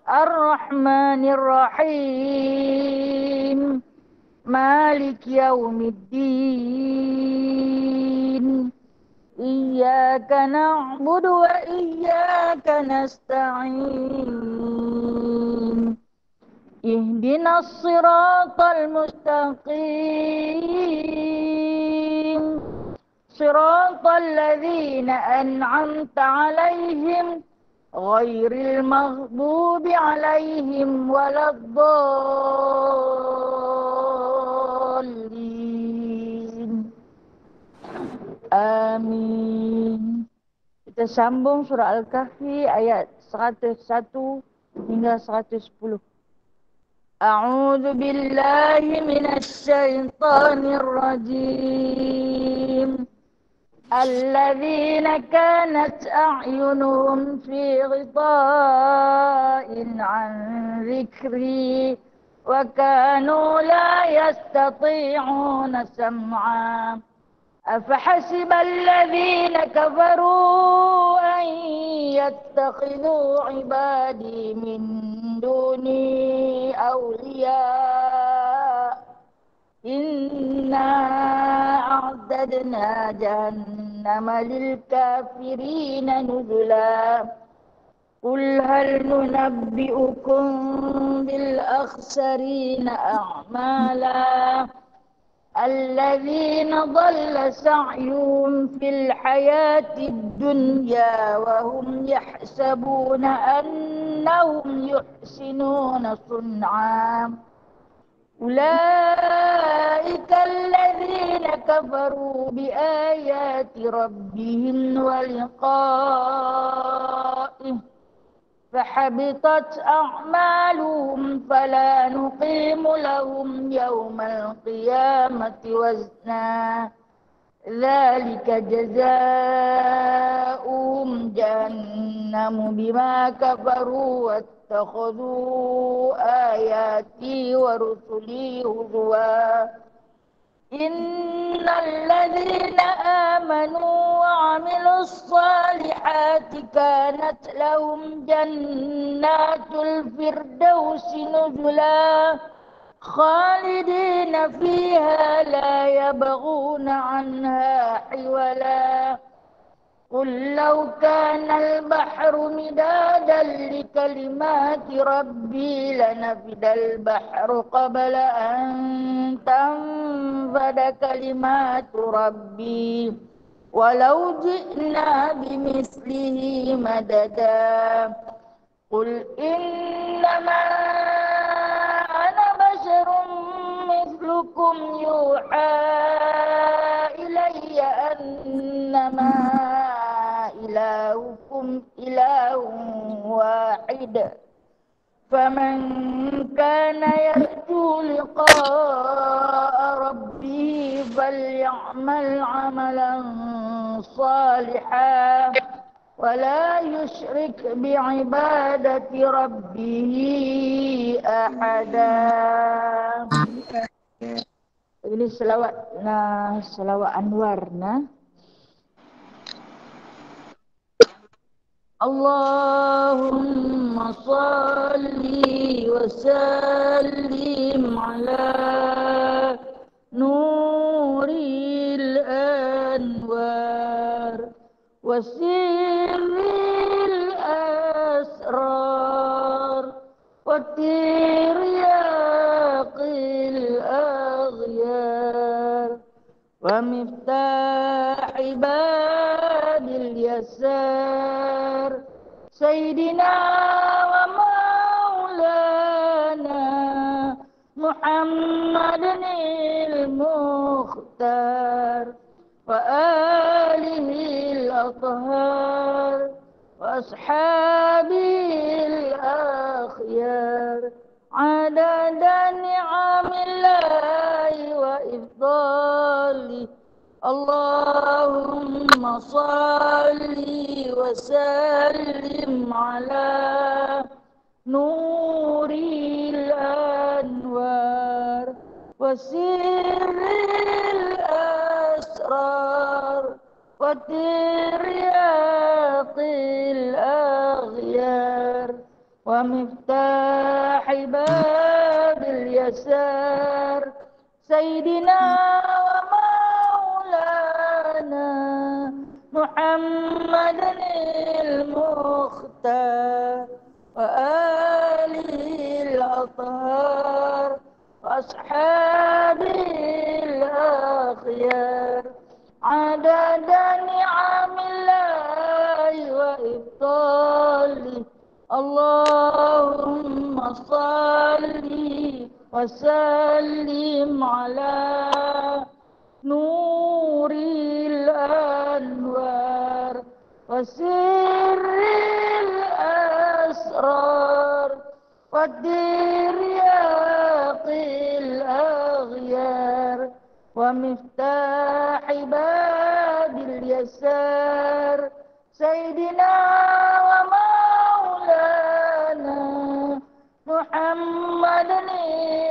الرحمن الرحيم مالك يوم الدين إياك نعبد وإياك نستعين اهدنا الصراط المستقيم صراط الذين أنعمت عليهم غير المغضوب عليهم ولا الضالين. Amin. Kita sambung surah Al-Kahfi ayat 101 hingga 110. A'udzu billahi minasy syaithanir rajim. الذين كانت أعينهم في غطاء عن ذكري وكانوا لا يستطيعون سمعا أفحسب الذين كفروا أن يتخذوا عبادي من دوني أولياء إنا أعتدنا جهنم للكافرين نزلا قل هل ننبئكم بالأخسرين أعمالا الذين ضل سعيهم في الحياة الدنيا وهم يحسبون أنهم يحسنون صنعا أولئك الذين كفروا بآيات ربهم ولقائه فحبطت أعمالهم فلا نقيم لهم يوم القيامة وزنا ذلك جزاؤهم جهنم بما كفروا واتخذوا آياتي ورسلي هزوا إن الذين آمنوا وعملوا الصالحات كانت لهم جنات الفردوس نزلا خالدين فيها لا يبغون عنها حولا قل لو كان البحر مدادا لكلمات ربي لنفد البحر قبل أن تنفد كلمات ربي ولو جئنا بمثله مددا قل إنما أنا بشر مثلكم يوحى إلي أنما إلهكم إله واحد فمن كان يرجو لقاء ربه فليعمل عملا صالحا ولا يشرك بعبادة ربه أحدا. Ini selawat Anwar Allahumma salli wa sallim ala nuril anwar wa sirril asrar wa tiryaqil aghyar wa miftah ibadil yasar Sayyidina wa maulana Muhammadin al-Mukhtar wa alihi al-athhar wa ashabihi al-akhyar adada ni'amillahi wa ifdali Allahumma salli wa sallim ala nuril anwar wa sirril asrar wa tiryaqil aghyar ومفتاح باب اليسار سيدنا ومولانا محمد المختار وآله الأطهار وأصحابه الأخيار عدد نعم الله وإفضاله اللهم صل وسلم على نور الأنوار وسر الأسرار والدرياق الأغيار ومفتاح باب اليسار سيدنا ومولانا محمد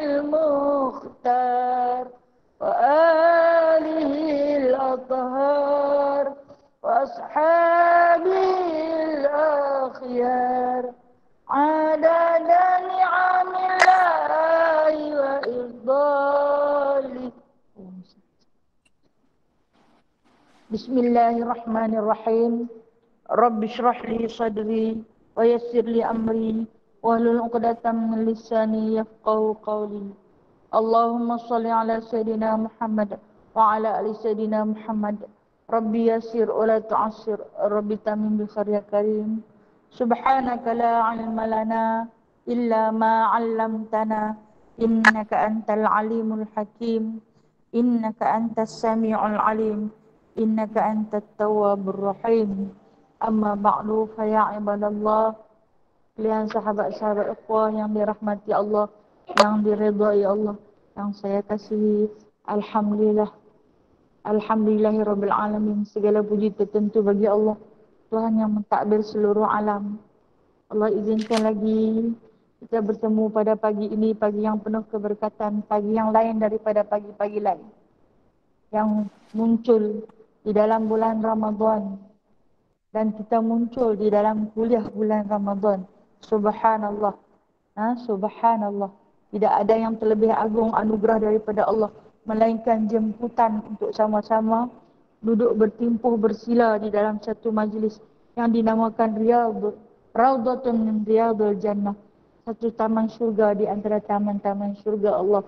المختار وآله الأطهار وأصحابه الأخيار عدد نعم الله وإفضاله. Bismillahirrahmanirrahim. Rabbi shrah li sadri wa yassir li amri wahlul 'uqdatam min lisani yafqahu qawli. Allahumma shalli ala sayidina Muhammad wa ala ali sayidina Muhammad. Rabbi yassir wa la tu'assir, Rabbi tamim bi khair ya karim. Subhanaka la 'ilma lana illa ma 'allamtana innaka antal alimul hakim. Innaka antas sami'ul alim. Innaka antat tawwabur rahim. Amma ba'du fa ya ibadallah, kalian sahabat-sahabat ikhwah yang dirahmati Allah, yang diridhai Allah, yang saya kasihi. Alhamdulillah, alhamdulillahirabbil alamin. Segala puji tertentu bagi Allah, Tuhan yang mentadbir seluruh alam. Allah izinkan lagi kita bertemu pada pagi ini, pagi yang penuh keberkatan, pagi yang lain daripada pagi-pagi lain yang muncul di dalam bulan Ramadan, dan kita muncul di dalam kuliah bulan Ramadan. Subhanallah. Subhanallah. Tidak ada yang terlebih agung anugerah daripada Allah melainkan jemputan untuk sama-sama duduk bertimpuh bersila di dalam satu majlis yang dinamakan Raudhatun min Riyadhil Jannah, satu taman syurga di antara taman-taman syurga Allah.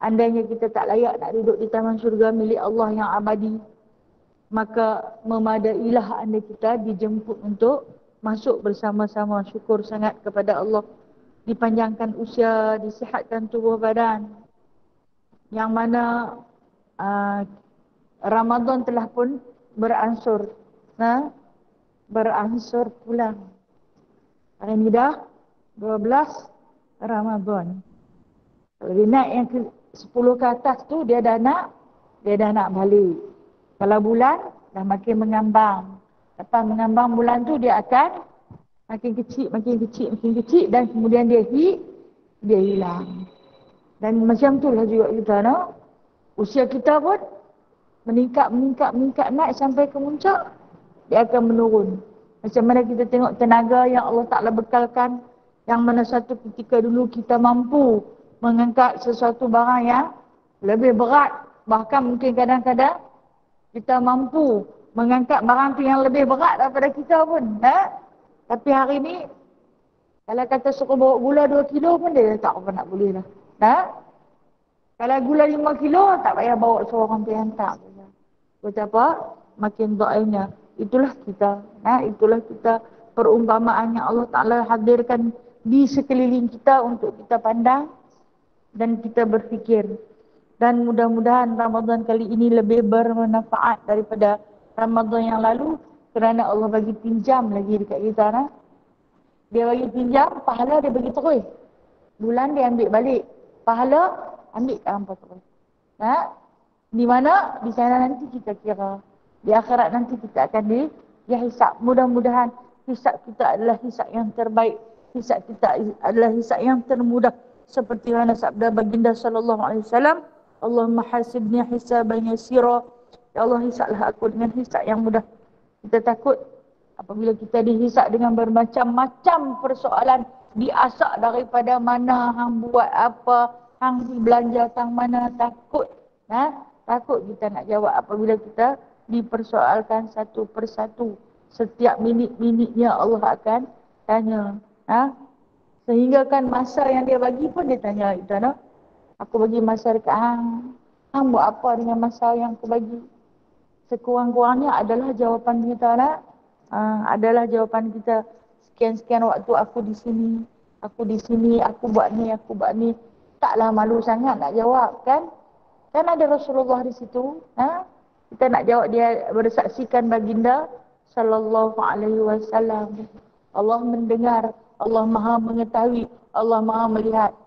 Andainya kita tak layak nak duduk di taman syurga milik Allah yang abadi, maka memadailah andai kita dijemput untuk masuk bersama-sama. Syukur sangat kepada Allah, dipanjangkan usia, disihatkan tubuh badan, yang mana Ramadan telah pun beransur pulang. Hari ini dah 12 Ramadan. Kalau dia naik yang ke 10 ke atas tu, dia dah nak balik. Kalau bulan dah makin mengambang. Lepas mengambang bulan tu, dia akan makin kecil dan kemudian dia hilang. Dan macam tu lah juga kita, no? Usia kita pun meningkat naik sampai ke puncak, dia akan menurun. Macam mana kita tengok tenaga yang Allah Ta'ala bekalkan, yang mana satu ketika dulu kita mampu mengangkat sesuatu barang yang lebih berat. Bahkan mungkin kadang-kadang kita mampu mengangkat barang tu yang lebih berat daripada kita pun. Tapi hari ni, kalau kata suruh bawa gula 2 kilo pun dia tak apa nak boleh lah. Kalau gula 5 kilo, tak payah bawa seorang pergi hantar. Betapa makin dhaifnya. Itulah kita. Itulah kita, perumpamaan yang Allah Ta'ala hadirkan di sekeliling kita untuk kita pandang dan kita berfikir. Dan mudah-mudahan Ramadan kali ini lebih bermanfaat daripada Ramadan yang lalu, kerana Allah bagi pinjam lagi dekat kita. Dia bagi pinjam, pahala dia bagi terus. Bulan dia ambil balik, pahala ambil ke hampa terus. Di mana? Di sana nanti kita kira. Di akhirat nanti kita akan dihisap. Mudah-mudahan hisap kita adalah hisap yang terbaik. Hisap kita adalah hisap yang termudah. Seperti mana sabda baginda sallallahu alaihi wasallam, Allahumma hasibni hisaban yasira. Ya Allah, hisaplah aku dengan hisap yang mudah. Kita takut Apabila kita dihisap dengan bermacam-macam persoalan, diasak daripada mana, hang buat apa, hang pergi belanja tang mana, takut. Takut kita nak jawab apabila kita dipersoalkan satu persatu. Setiap minit-minitnya Allah akan tanya. Sehingga kan masa yang dia bagi pun dia tanya itu, aku bagi masa dekat hang. Hang buat apa dengan masa yang aku bagi? Sekurang-kurangnya adalah jawapan kita adalah jawapan kita. Sekian-sekian waktu aku di sini, aku buat ni, taklah malu sangat nak jawab kan? Kan ada Rasulullah di situ, kita nak jawab, dia bersaksikan baginda sallallahu alaihi wasallam. Allah mendengar, Allah Maha mengetahui, Allah Maha melihat.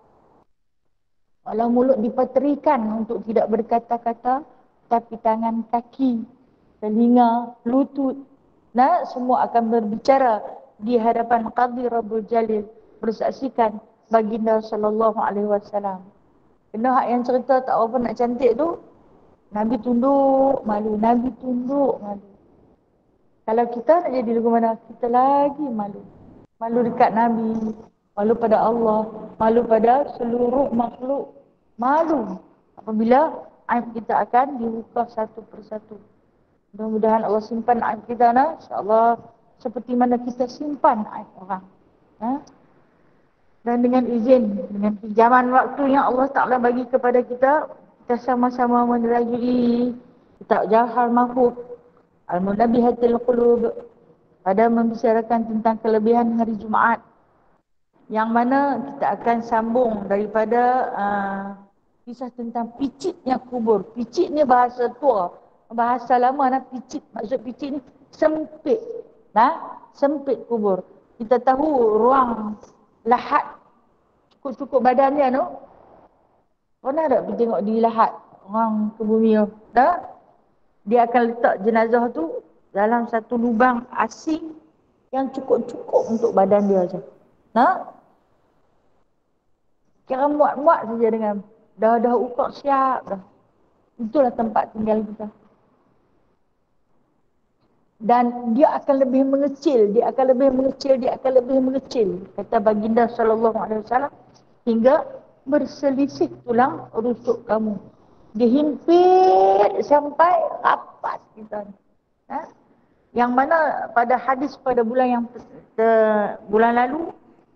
Walau mulut dipeterikan untuk tidak berkata-kata, tapi tangan, kaki, telinga, lutut, semua akan berbicara di hadapan Qadhi Rabbul Jalil, bersaksikan baginda sallallahu alaihi wasallam. Kena hak yang cerita tak apa nak cantik tu, Nabi tunduk malu, Nabi tunduk malu. Kalau kita nak jadi lagu mana, kita lagi malu. Malu dekat Nabi, malu pada Allah, malu pada seluruh makhluk. Malu apabila aib kita akan dibuka satu persatu. Mudah-mudahan Allah simpan aib kita, insya-Allah, seperti mana kita simpan aib orang. Dan dengan izin, dengan pinjaman waktu yang Allah Ta'ala bagi kepada kita, kita sama-sama menerajui kitab Jauhar Mahfuz Al-Munabbihatil Qulub pada membicarakan tentang kelebihan hari Jumaat, yang mana kita akan sambung daripada kisah tentang picitnya kubur. Picit ni bahasa tua, bahasa lama. Picit, maksud picit ni sempit, sempit kubur. Kita tahu ruang lahat cukup-cukup badan dia tu. Pernah tak pergi tengok di lahat orang ke bumi tu? Dia akan letak jenazah tu dalam satu lubang asing yang cukup-cukup untuk badan dia je. Kira muat-muat saja dengan dah ukak siap dah. Itulah tempat tinggal kita. Dan dia akan lebih mengecil, kata baginda sallallahu alaihi wasallam, hingga berselisih tulang rusuk kamu. Dihimpit sampai rapat kita. Yang mana pada hadis pada bulan lalu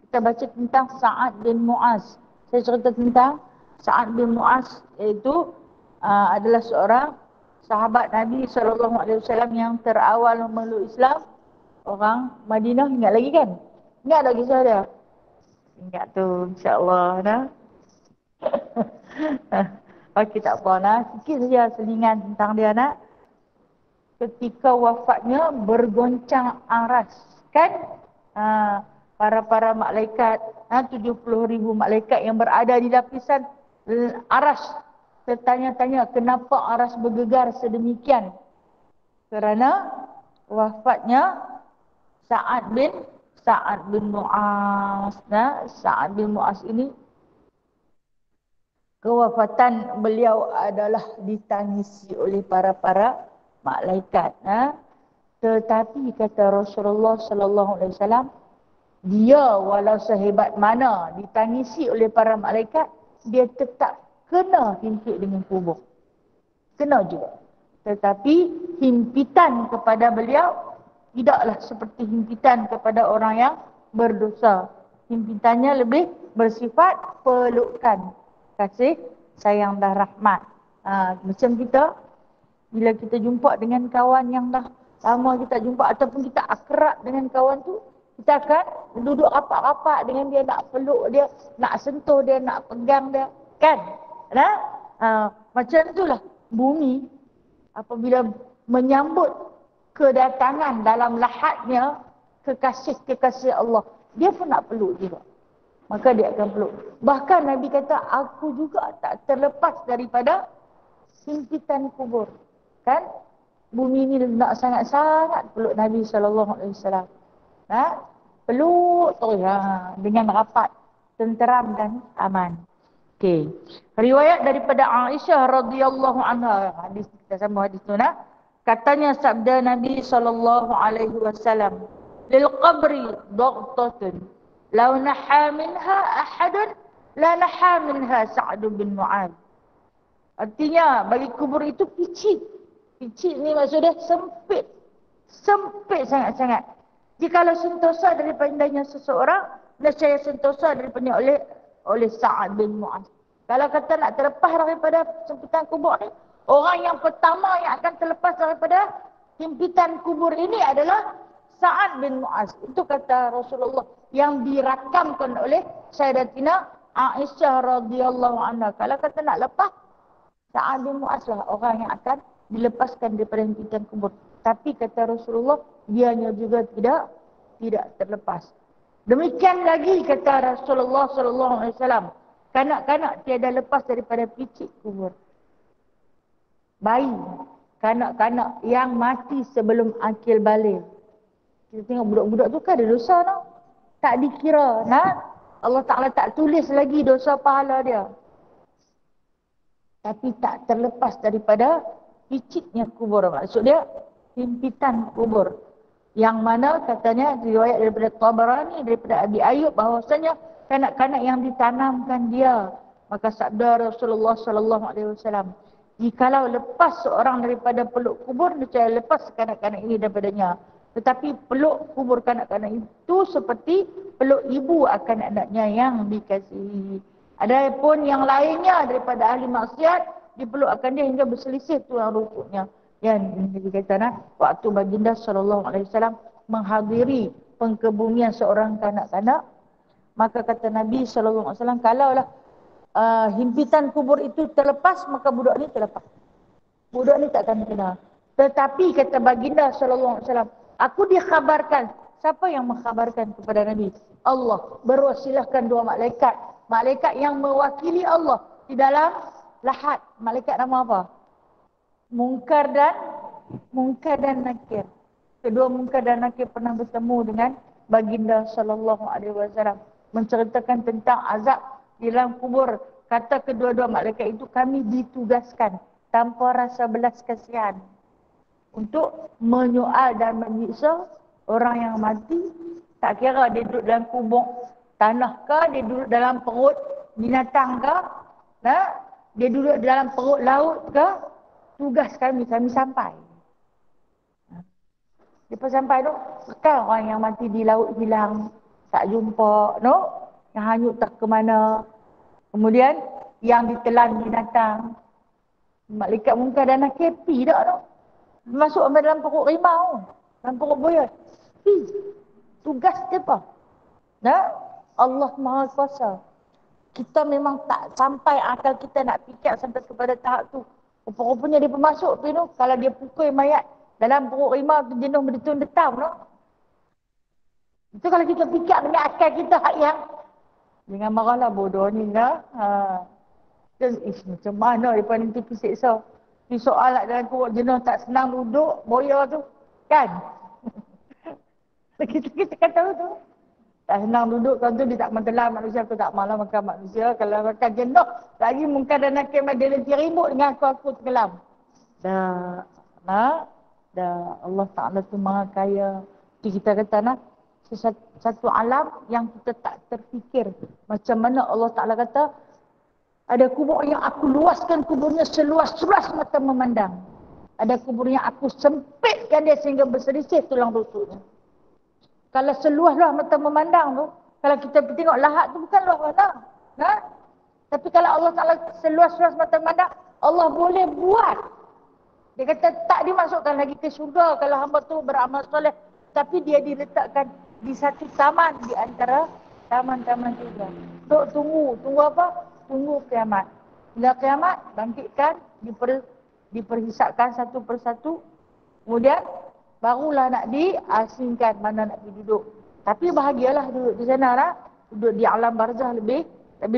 kita baca tentang Sa'ad bin Mu'az. Saya cerita tentang Sa'ad bin Mu'az, iaitu adalah seorang sahabat Nabi SAW yang terawal memeluk Islam, orang Madinah. Ingat lagi kan? Ingat tak kisah dia? Ingat tu, insyaAllah. Okey, tak apa, sikit saja selingan tentang dia. Ketika wafatnya bergoncang aras, kan? Para malaikat, 70,000 malaikat yang berada di lapisan aras tertanya-tanya kenapa aras bergegar sedemikian. Kerana wafatnya Sa'ad bin Mu'az. Sa'ad bin Mu'az ini, kewafatan beliau adalah ditangisi oleh para malaikat. Tetapi kata Rasulullah sallallahu alaihi wasallam, dia walau sehebat mana ditangisi oleh para malaikat, dia tetap kena himpit dengan kubur. Kena juga. Tetapi himpitan kepada beliau tidaklah seperti himpitan kepada orang yang berdosa. Himpitannya lebih bersifat pelukan, kasih sayang dan rahmat. Macam kita, bila kita jumpa dengan kawan yang dah lama kita jumpa, ataupun kita akrab dengan kawan tu, kita akan duduk rapat-rapat dengan dia, nak peluk dia, nak sentuh dia, nak pegang dia, kan? Macam itulah bumi apabila menyambut kedatangan dalam lahatnya kekasih-kekasih Allah, dia pun nak peluk juga. Maka dia akan peluk. Bahkan Nabi kata, aku juga tak terlepas daripada himpitan kubur. Kan? Bumi ni nak sangat-sangat peluk Nabi SAW. Peluk terus dengan rapat, tenteram dan aman. Okey. Riwayat daripada Aisyah radhiyallahu anha, hadis kita sama hadis tu Katanya sabda Nabi SAW, lil qabri dhaqtatun law naha minha ahadun la naha minha Sa'd bin Mu'adz. Artinya bagi kubur itu picit. Picit ni maksudnya sempit. Sempit sangat-sangat. Jikalau sentosa daripadanya seseorang, nescaya sentosa daripada oleh Sa'd bin Mu'adz. Kalau kata nak terlepas daripada sempitan kubur ni, orang yang pertama yang akan terlepas daripada himpitan kubur ini adalah Sa'd bin Mu'adz. Itu kata Rasulullah yang dirakamkan oleh Sayyidatina Aisyah radhiyallahu anha. Kalau kata nak lepas, Sa'd bin Mu'adz lah orang yang akan dilepaskan daripada himpitan kubur. Tapi kata Rasulullah, dianya juga tidak terlepas. Demikian lagi kata Rasulullah sallallahu alaihi wasallam, kanak-kanak tiada lepas daripada picit kubur. Bayi, kanak-kanak yang mati sebelum akil balik. Kita tengok budak-budak tu kan ada dosa tau. Tak dikira. Allah Ta'ala tak tulis lagi dosa pahala dia. Tapi tak terlepas daripada picitnya kubur. Maksud dia, himpitan kubur. Yang mana katanya riwayat daripada Tabarani, daripada Abi Ayyub bahawasanya kanak-kanak yang ditanamkan dia. Maka sabda Rasulullah sallallahu alaihi wasallam, jikalau lepas seorang daripada peluk kubur, nescaya lepas kanak-kanak ini daripadanya. Tetapi peluk kubur kanak-kanak itu seperti peluk ibu akan anaknya yang dikasihi. Adapun yang lainnya daripada ahli maksiat, dipeluk akan dia hingga berselisih tulang rusuknya. Yang dikatakan waktu baginda sallallahu alaihi wasallam menghadiri pengkebumian seorang kanak-kanak, maka kata Nabi sallallahu alaihi wasallam, kalaulah himpitan kubur itu terlepas, maka budak ni terlepas. Budak ni takkan kena. Tetapi kata baginda sallallahu alaihi wasallam, aku dikhabarkan. Siapa yang mengkhabarkan kepada Nabi? Allah berwasilahkan dua malaikat. Malaikat yang mewakili Allah di dalam lahat. Malaikat nama apa? Munkar dan Nakir. Kedua Munkar dan Nakir pernah bertemu dengan baginda sallallahu alaihi wasallam menceritakan tentang azab di dalam kubur. Kata kedua-dua malaikat itu, kami ditugaskan tanpa rasa belas kasihan untuk menyoal dan menyiksa orang yang mati. Tak kira dia duduk dalam kubur tanah ke, dia duduk dalam perut binatang ke, dia duduk dalam perut laut ke, tugas kami sampai. Lepas sampai tu, kan orang yang mati di laut hilang, tak jumpa, yang hanyut tak ke mana. Kemudian yang ditelan binatang, malaikat Munkar dan Nakir pi tak tu. Masuk sampai dalam perut rimau, dalam perut buaya. Tugas dia apa? Allah Maha Kuasa. Kita memang tak sampai akal kita nak fikir sampai kepada tahap tu. Rupa-rupanya dia pemasuk tu, kalau dia pukul mayat dalam perut rimau tu jenuh berdetun detam, itu kalau kita fikir dengan akal kita hak yang jangan marahlah bodoh ni macam mana dia paling tu siksa. Ni soal lah dalam perut jenuh tak senang duduk boya tu kan. Kita kata tu tak senang duduk kan tu, dia tak mentelan manusia. Aku tak malah makan manusia. Kalau makan jenuh lagi Munkar dan Nakir dia nanti ribut dengan aku tenggelam. Dah Allah Ta'ala tu Maha Kaya. Jadi kita kata satu alam yang kita tak terfikir. Macam mana Allah Ta'ala kata, ada kubur yang aku luaskan kuburnya seluas-luas mata memandang. Ada kubur yang aku sempitkan dia sehingga berselisih tulang rusuknya. Kalau seluas-luas mata memandang tu, kalau kita tengok lahat tu bukan luas mana. Tapi kalau Allah Ta'ala seluas-luas mata memandang, Allah boleh buat. Dia kata tak dimasukkan lagi ke syurga kalau hamba tu beramal soleh. Tapi dia diletakkan di satu taman di antara taman-taman syurga. Tunggu apa? Tunggu kiamat. Bila kiamat, bangkitkan, diperhisapkan satu persatu. Kemudian, barulah nak diasingkan mana nak duduk. Tapi bahagialah duduk di sana. Duduk di alam barzah lebih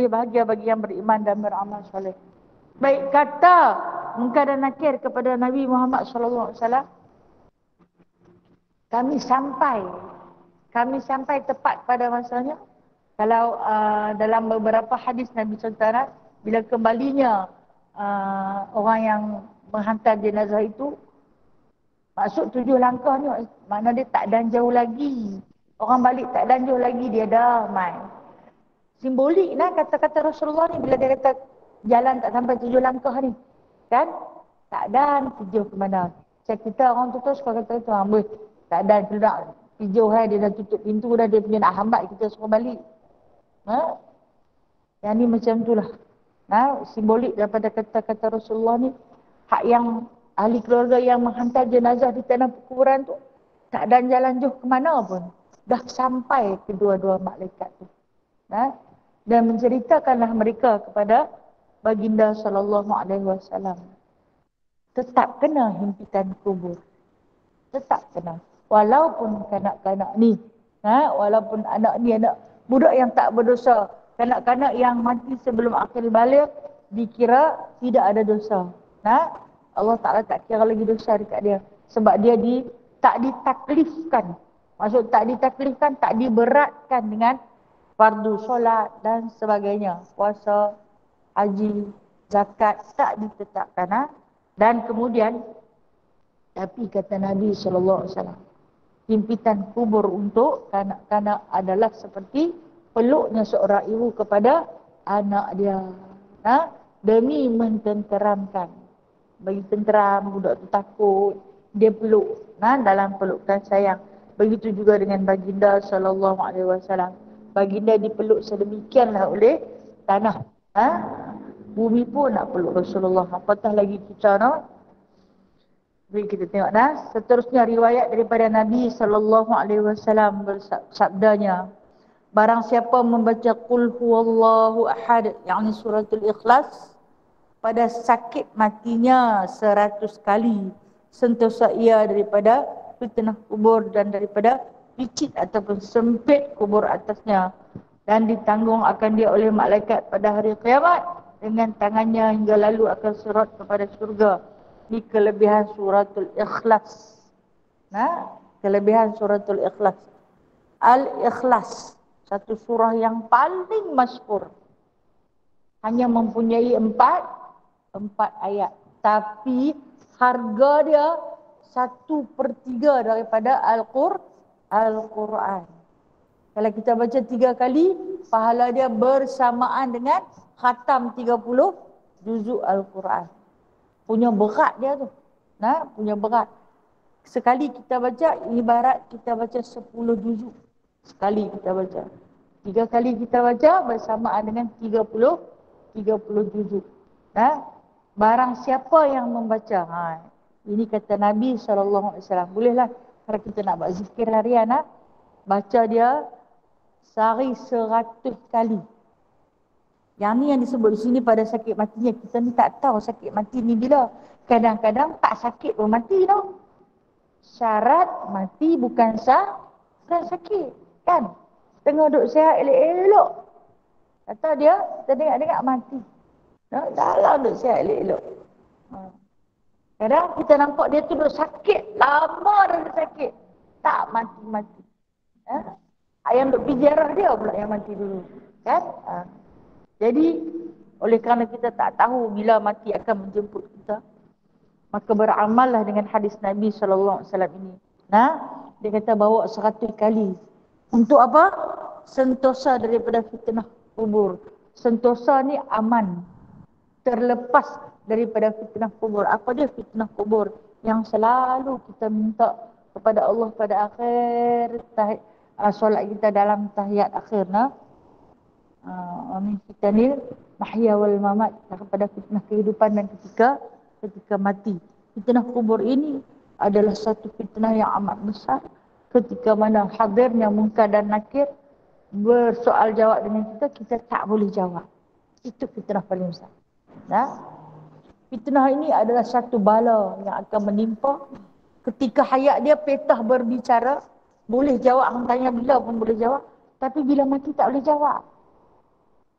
bahagia bagi yang beriman dan beramal soleh. Baik, kata Munkar dan Nakir kepada Nabi Muhammad SAW, kami sampai tepat pada masanya. Kalau dalam beberapa hadis Nabi SAW, bila kembalinya orang yang menghantar jenazah itu, Maksud 7 langkah ni mana dia tak dan jauh lagi. Orang balik tak dan jauh lagi, dia damai. Simbolik lah kata-kata Rasulullah ni bila dia kata jalan tak sampai 7 langkah ni. Kan? Tak dan tujuh ke mana. Saya kita orang tu suka kata tu, amboi, tak dan tu nak tujuh dia dah tutup pintu dah, dia punya nak hambat kita suruh balik. Ha? Yang ni macam tu lah. Ha? Simbolik daripada kata-kata Rasulullah ni, hak yang ahli keluarga yang menghantar jenazah di tanah perkuburan tu, tak dan jalan jauh ke mana pun. Dah sampai kedua-dua malaikat tu. Ha? Dan menceritakanlah mereka kepada baginda sallallahu alaihi wasallam. Tetap kena himpitan kubur. Tetap kena. Walaupun kanak-kanak ni, walaupun anak ni anak budak yang tak berdosa, kanak-kanak yang mati sebelum akil balik dikira tidak ada dosa. Allah Ta'ala tak kira lagi dosa dekat dia. Sebab dia tak ditaklifkan. Maksud tak ditaklifkan, tak diberatkan dengan fardu solat dan sebagainya. Puasa, haji, zakat tak ditetapkan. Dan kemudian, tapi kata Nabi SAW, himpitan kubur untuk kanak-kanak adalah seperti peluknya seorang ibu kepada anak dia. Demi mententeramkan. Bagi tenteram, budak tu takut, dia peluk. Dalam pelukan sayang. Begitu juga dengan baginda SAW. Baginda dipeluk sedemikianlah oleh tanah. Bumi pun nak peluk Rasulullah. Apatah lagi kita, Mari kita tengok seterusnya riwayat daripada Nabi SAW bersabdanya, barang siapa membaca Qul huwallahu ahad, yakni suratul Ikhlas, pada sakit matinya 100 kali, sentosa ia daripada fitnah kubur dan daripada licit ataupun sempit kubur atasnya, dan ditanggung akan dia oleh malaikat pada hari kiamat dengan tangannya hingga lalu akan surat kepada surga. Ini kelebihan suratul Ikhlas. Kelebihan suratul Ikhlas. Al-Ikhlas, satu surah yang paling masyhur. Hanya mempunyai empat ayat. Tapi harga dia 1/3 daripada Al-Quran. Kalau kita baca 3 kali, pahala dia bersamaan dengan khatam 30 juzuk Al-Quran. Punya berat dia tu. Punya berat. Sekali kita baca, ibarat kita baca 10 juzuk. Sekali kita baca. 3 kali kita baca, bersamaan dengan 30 juzuk. Barang siapa yang membaca. Ini kata Nabi SAW. Bolehlah kalau kita nak buat zikir harian, baca dia sehari 100 kali. Yang ni yang disebut di sini pada sakit matinya. Kita ni tak tahu sakit mati ni bila. Kadang-kadang tak sakit pun mati tau. Syarat mati bukan sakit. Kan? Tengah duduk sihat elok-elok. Kata dia, kita dengar-dengar mati. Dalam duduk sihat elok-elok. Kadang kita nampak dia tu duduk sakit. Lama dah duduk sakit. Tak mati-mati. Ayam duduk pijarah dia pula yang mati dulu. Kan? Jadi, oleh kerana kita tak tahu bila mati akan menjemput kita, maka beramallah dengan hadis Nabi SAW ini. Dia kata bawa 100 kali. Untuk apa? Sentosa daripada fitnah kubur. Sentosa ni aman. Terlepas daripada fitnah kubur. Apa dia fitnah kubur? Yang selalu kita minta kepada Allah pada akhir solat kita dalam tahiyat akhir. Kita ni mahya wal mamat, kepada fitnah kehidupan dan ketika mati. Fitnah kubur ini adalah satu fitnah yang amat besar. Ketika mana hadirnya munkar dan nakir bersoal jawab dengan kita tak boleh jawab. Itu fitnah paling besar. Fitnah ini adalah satu bala yang akan menimpa ketika hayat dia petah berbicara, boleh jawab, hang tanya bila pun boleh jawab, tapi bila mati tak boleh jawab.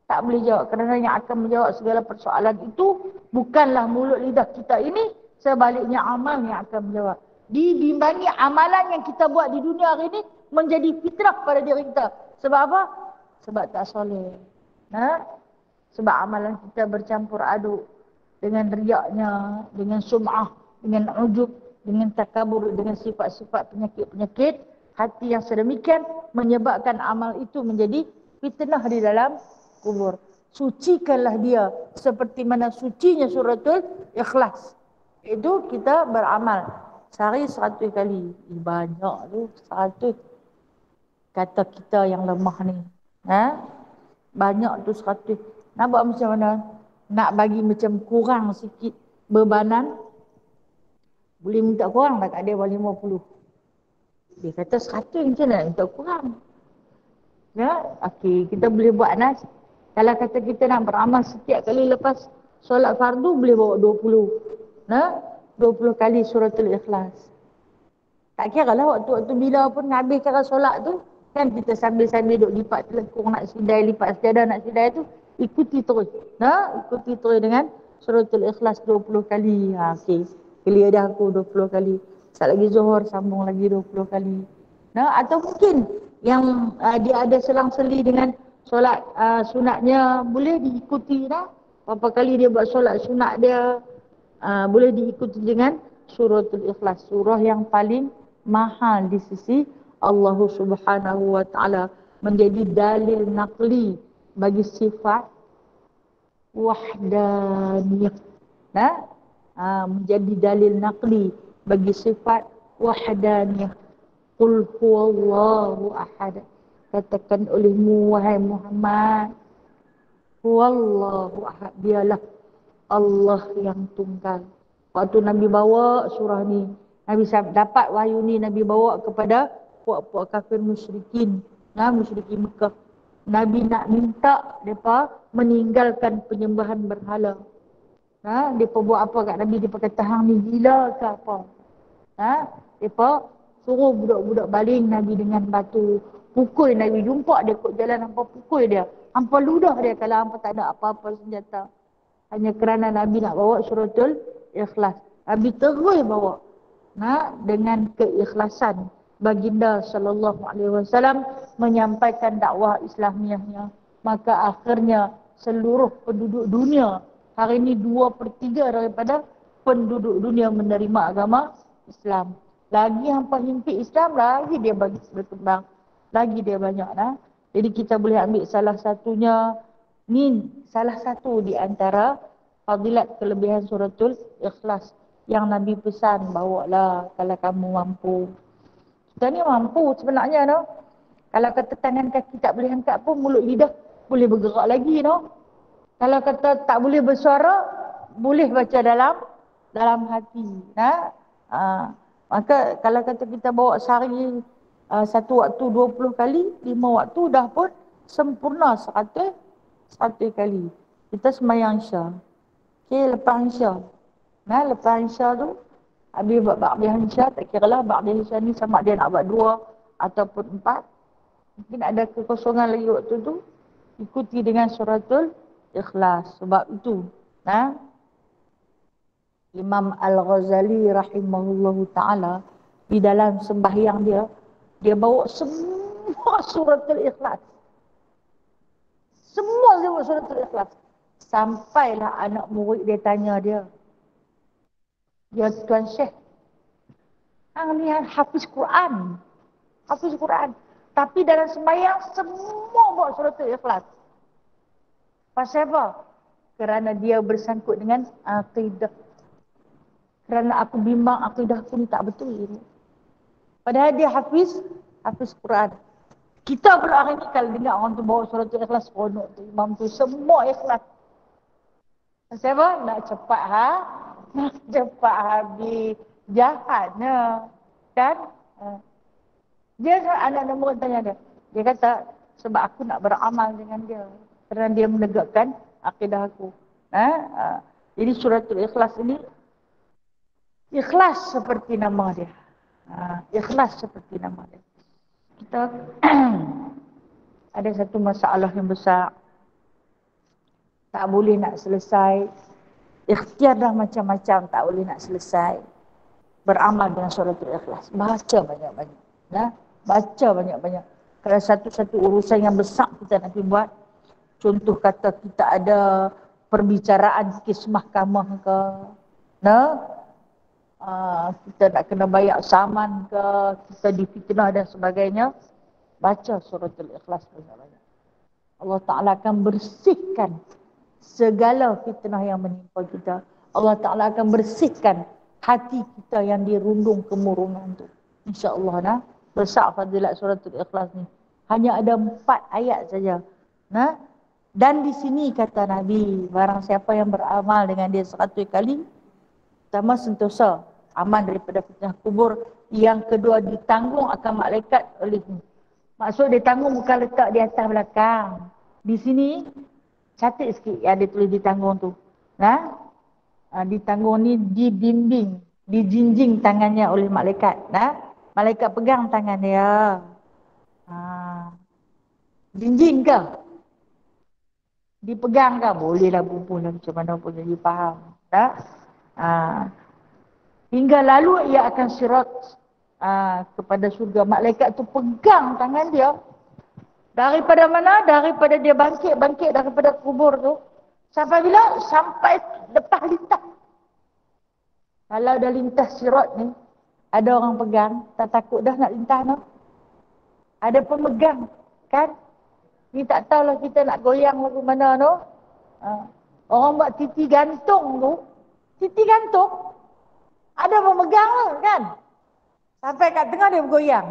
Tak boleh jawab, kerana yang akan menjawab segala persoalan itu bukanlah mulut lidah kita ini, sebaliknya amal yang akan menjawab. Dibimbangi amalan yang kita buat di dunia hari ini menjadi fitrah pada diri kita. Sebab apa? Sebab tak soleh. Sebab amalan kita bercampur aduk dengan riaknya, dengan sum'ah, dengan ujub, dengan takabur, dengan sifat-sifat penyakit-penyakit hati yang sedemikian menyebabkan amal itu menjadi fitnah di dalam kubur. Sucikanlah dia seperti mana sucinya suratul Ikhlas. Itu kita beramal sehari 100 kali. Banyak tu 100. Kata kita yang lemah ni. Banyak tu 100. Nak buat macam mana? Nak bagi macam kurang sikit bebanan. Boleh minta kurang tak? Ada 50. Dia kata 100 macam mana minta kurang? Okey, kita boleh buat nas. Kalau kata kita nak beramal setiap kali lepas solat fardu, boleh bawa 20. 20 kali suratul Ikhlas. Tak kira lah waktu-waktu bila pun habis cara solat tu, kan kita sambil-sambil duk lipat telekung nak sidai, lipat sejadah nak sidai tu, ikuti terus. Ikuti terus dengan suratul Ikhlas 20 kali. Okey. Clear dah aku 20 kali. Sat lagi Zuhur sambung lagi 20 kali. Atau mungkin yang dia ada selang-seli dengan solat sunatnya, boleh diikuti dah. Berapa kali dia buat solat sunat dia, boleh diikuti dengan suratul Ikhlas. Surah yang paling mahal di sisi Allah Subhanahu wa taala, menjadi dalil naqli bagi sifat wahdaniyah. Menjadi dalil naqli bagi sifat wahdaniyah. Qul huwallahu ahad. Katakan olehmu wahai Muhammad, huwallahu ahad, dialah Allah yang tunggal. Waktu Nabi bawa surah ni, Nabi dapat wahyu ni, Nabi bawa kepada puak-puak kafir musyrikin, musyrikin Mekah. Nabi nak minta mereka meninggalkan penyembahan berhala. Mereka buat apa kat Nabi? Mereka kata hang ni gila ke apa? Mereka suruh budak-budak baling Nabi dengan batu. Pukul Nabi, jumpa dia kot jalan, hampa pukul dia. Hampa ludah dia kalau hampa tak ada apa-apa senjata. Hanya kerana Nabi nak bawa suratul Ikhlas. Nabi terus bawa. Dengan keikhlasan baginda sallallahu alaihi wasallam menyampaikan dakwah Islamiahnya, maka akhirnya seluruh penduduk dunia, hari ini 2/3 daripada penduduk dunia menerima agama Islam. Lagi hampa himpit Islam, lagi dia bagi berkembang, lagi dia banyak. Jadi kita boleh ambil salah satunya, ni salah satu di antara fadilat kelebihan suratul Ikhlas yang Nabi pesan, bawalah kalau kamu mampu. Kita ni mampu sebenarnya no. Kalau kata tangan kaki tak boleh angkat pun, mulut lidah boleh bergerak lagi no. Kalau kata tak boleh bersuara, boleh baca dalam hati. Maka kalau kata kita bawa sehari satu waktu 20 kali, 5 waktu dah pun sempurna 100 kali. Kita sembahyang Isya. Okey, lepas Isya. Lepas Isya tu, habis buat ba'diyah Isya, tak kira lah ba'diyah Isya ni sama dia nak buat 2 ataupun 4. Mungkin ada kekosongan lagi waktu tu, ikuti dengan suratul Ikhlas. Sebab itu, Imam Al-Ghazali rahimahullahu ta'ala, di dalam sembahyang dia, dia bawa semua suratul Ikhlas. Semua dia bawa suratul Ikhlas. Sampailah anak murid dia tanya dia, ya Tuan Syekh, hang ni hafiz Quran. Hafiz Quran. Tapi dalam sembahyang semua bawa suratul Ikhlas. Pasal apa? Kerana dia bersangkut dengan akidah. Kerana aku bimbang akidah aku ni tak betul. Padahal dia hafiz Quran. Kita pula hari ni kalau dengar orang tu bawa suratul Ikhlas, seronok tu. Imam tu semua ikhlas. Pasal apa? Nak cepat nak cepat habis. Jahatnya. Dan dia anak murid tanya dia. Dia kata, sebab aku nak beramal dengan dia. Kerana dia menegakkan akidah aku. Jadi suratul Ikhlas ini ikhlas seperti nama dia. Ikhlas seperti nama dia. Kita ada satu masalah yang besar. Tak boleh nak selesai. Ikhtiar dah macam-macam, tak boleh nak selesai. Beramal dengan suratul Ikhlas. Baca banyak-banyak. Baca banyak-banyak. Kalau satu-satu urusan yang besar kita nak buat, contoh kata kita ada perbicaraan kes mahkamah ke, kita nak kena bayar saman ke, kita difitnah dan sebagainya, baca suratul Ikhlas banyak-banyak. Allah Ta'ala akan bersihkan segala fitnah yang menimpa kita. Allah Ta'ala akan bersihkan hati kita yang dirundung kemurungan tu. InsyaAllah nah. Besar fadilat suratul Ikhlas ni. Hanya ada 4 ayat saja. Nah. Dan di sini kata Nabi, barang siapa yang beramal dengan dia 100 kali, pertama sentosa, aman daripada fitnah kubur. Yang kedua, ditanggung akan malaikat olehnya. Maksud ditanggung bukan letak di atas belakang. Di sini catat sikit yang dia tulis ditanggung tu. Nah, ditanggung ni dibimbing, dijinjing tangannya oleh malaikat. Nah, malaikat pegang tangan dia. Jinjing ke? Dipegang ke? Bolehlah bubuh macam mana pun jadi faham. Tak? Hingga lalu ia akan sirat kepada surga. Malaikat tu pegang tangan dia. Daripada mana? Daripada dia bangkit daripada kubur tu. Sampai bila? Sampai lepas lintas. Kalau dah lintas sirat ni, ada orang pegang, tak takut dah nak lintas no? Ada pemegang, kan? Ni tak tahulah kita nak goyang lagu mana no? Orang buat titi gantung tu. Titi gantung? Ada pemegang tu, kan? Sampai kat tengah dia bergoyang.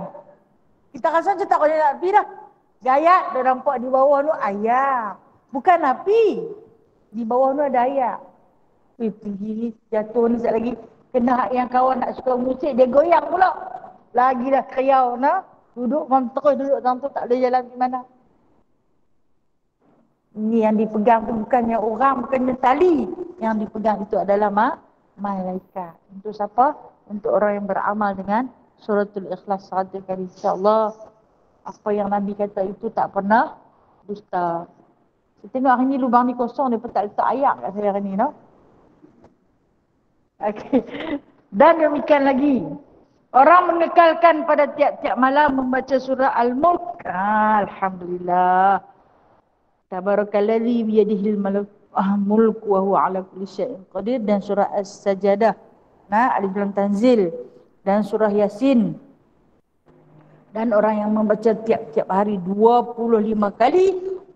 Kita rasa macam tak boleh nak pergi dah. Gayat, dia nampak di bawah tu ayam. Bukan api. Di bawah tu ada ayam. Pergi, jatuh ni sekejap lagi. Kena yang kawan nak suka musik, dia goyang pula. Lagi dah kriau, nah. Duduk, terus duduk dalam tu, tak boleh jalan ke mana. Ini yang dipegang tu bukannya orang, bukannya tali. Yang dipegang itu adalah malaikat. Untuk siapa? Untuk orang yang beramal dengan suratul Ikhlas 100 kali. InsyaAllah apa yang Nabi kata itu tak pernah dusta. Saya tengok hari ni lubang ni kosong, dia pun tak letak ayat kat saya hari ni, no? Okay. Dan demikian lagi, orang mengekalkan pada tiap-tiap malam membaca surah Al-Mulk. Alhamdulillah. Tabarakalladzi biyadihil mulk wa huwa ala kulli syai'in qadir, dan surah As-Sajdah. Nah, Alif Lam Tanzil, dan surah Yasin. Dan orang yang membaca tiap-tiap hari 25 kali,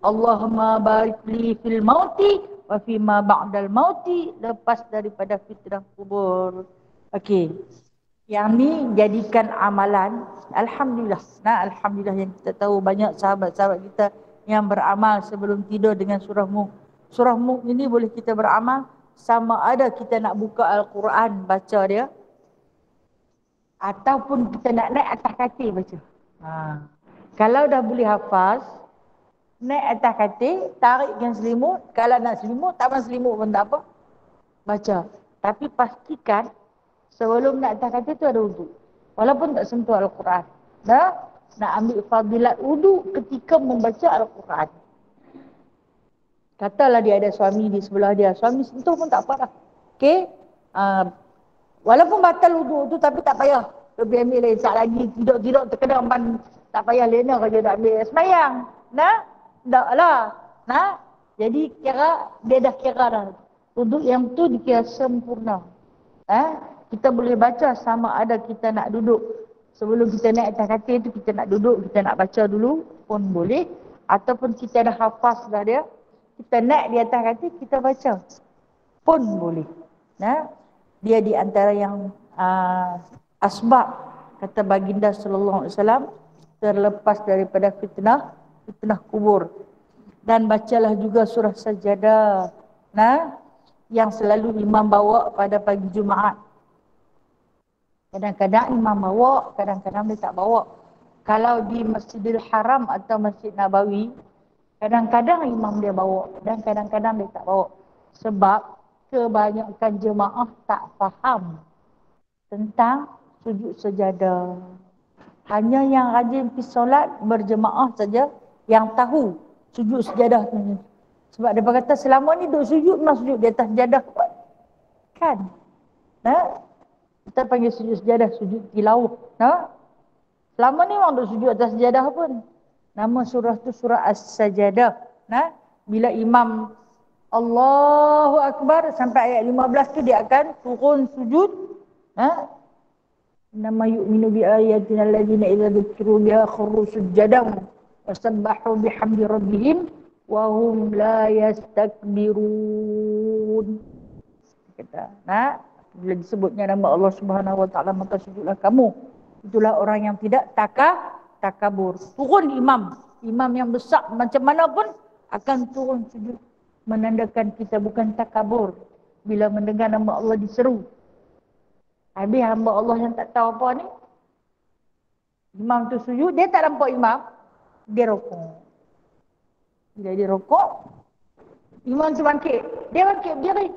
Allahumma barik li fil mauti wa fi ma ba'dal mauti, lepas daripada fitnah kubur. Okey. Yang ni jadikan amalan. Alhamdulillah. Nah, alhamdulillah yang kita tahu banyak sahabat-sahabat kita yang beramal sebelum tidur dengan surah Mulk. Surah Mulk ini boleh kita beramal sama ada kita nak buka Al-Quran baca dia, ataupun kita nak naik atas katil baca. Kalau dah boleh hafaz, naik atas katil, tarikkan selimut. Kalau nak selimut, tak selimut pun tak apa, baca. Tapi pastikan sebelum nak atas katil tu ada wudu. Walaupun tak sentuh Al-Quran. Nak ambil fadilat wudu ketika membaca Al-Quran. Katalah dia ada suami di sebelah dia, suami sentuh pun tak apa dah. Okey? Walaupun batal wudu tu, tapi tak payah lebih ambil lagi, tak lagi tidur-tidur terkena empan, tak payah lena kerja nak ambil semayang. Nah? Tak lah. Nah? Jadi kira, dia dah kira dah. Wudu yang tu dikira sempurna. Kita boleh baca sama ada kita nak duduk. Sebelum kita naik atas katil tu, kita nak duduk, kita nak baca dulu pun boleh. Ataupun kita dah hafaz dah dia, kita naik di atas katil, kita baca pun boleh. Nah? Dia di antara yang asbab, kata baginda sallallahu alaihi wasallam, terlepas daripada fitnah kubur. Dan bacalah juga surah Sajdah, nah, yang selalu imam bawa pada pagi Jumaat. Kadang-kadang imam bawa, kadang-kadang dia tak bawa. Kalau di Masjidil Haram atau Masjid Nabawi, kadang-kadang imam dia bawa dan kadang-kadang dia tak bawa. Sebab kebanyakan jemaah tak faham tentang sujud sejadah. Hanya yang rajin pergi solat berjemaah saja yang tahu sujud sejadah ni. Sebab dia kata selama ni duk sujud, memang sujud di atas sejadah kan? Kita panggil sujud sejadah, sujud tilawah. Selama ni memang duk sujud atas sejadah pun. Nama surah tu surah As-Sajdah. Bila imam Allahu Akbar sampai ayat 15 tu dia akan turun sujud. Ha? Nama yu'minu bi ayatina alladziina idza dzukiru biha kharru sujjadan wa sabbahu bihamdi rabbihim wa hum la yastakbirun. Kata, nah, bila disebutnya nama Allah Subhanahu wa taala maka sujudlah kamu. Itulah orang yang tidak takabur. Turun imam yang besar macam mana pun akan turun sujud, menandakan kita bukan takabur bila mendengar nama Allah diseru. Habis hamba Allah yang tak tahu apa ni, imam tu sujud, dia tak nampak imam, dia rokok. Bila dia rokok, imam tu bangkit, dia bangkit berdiri.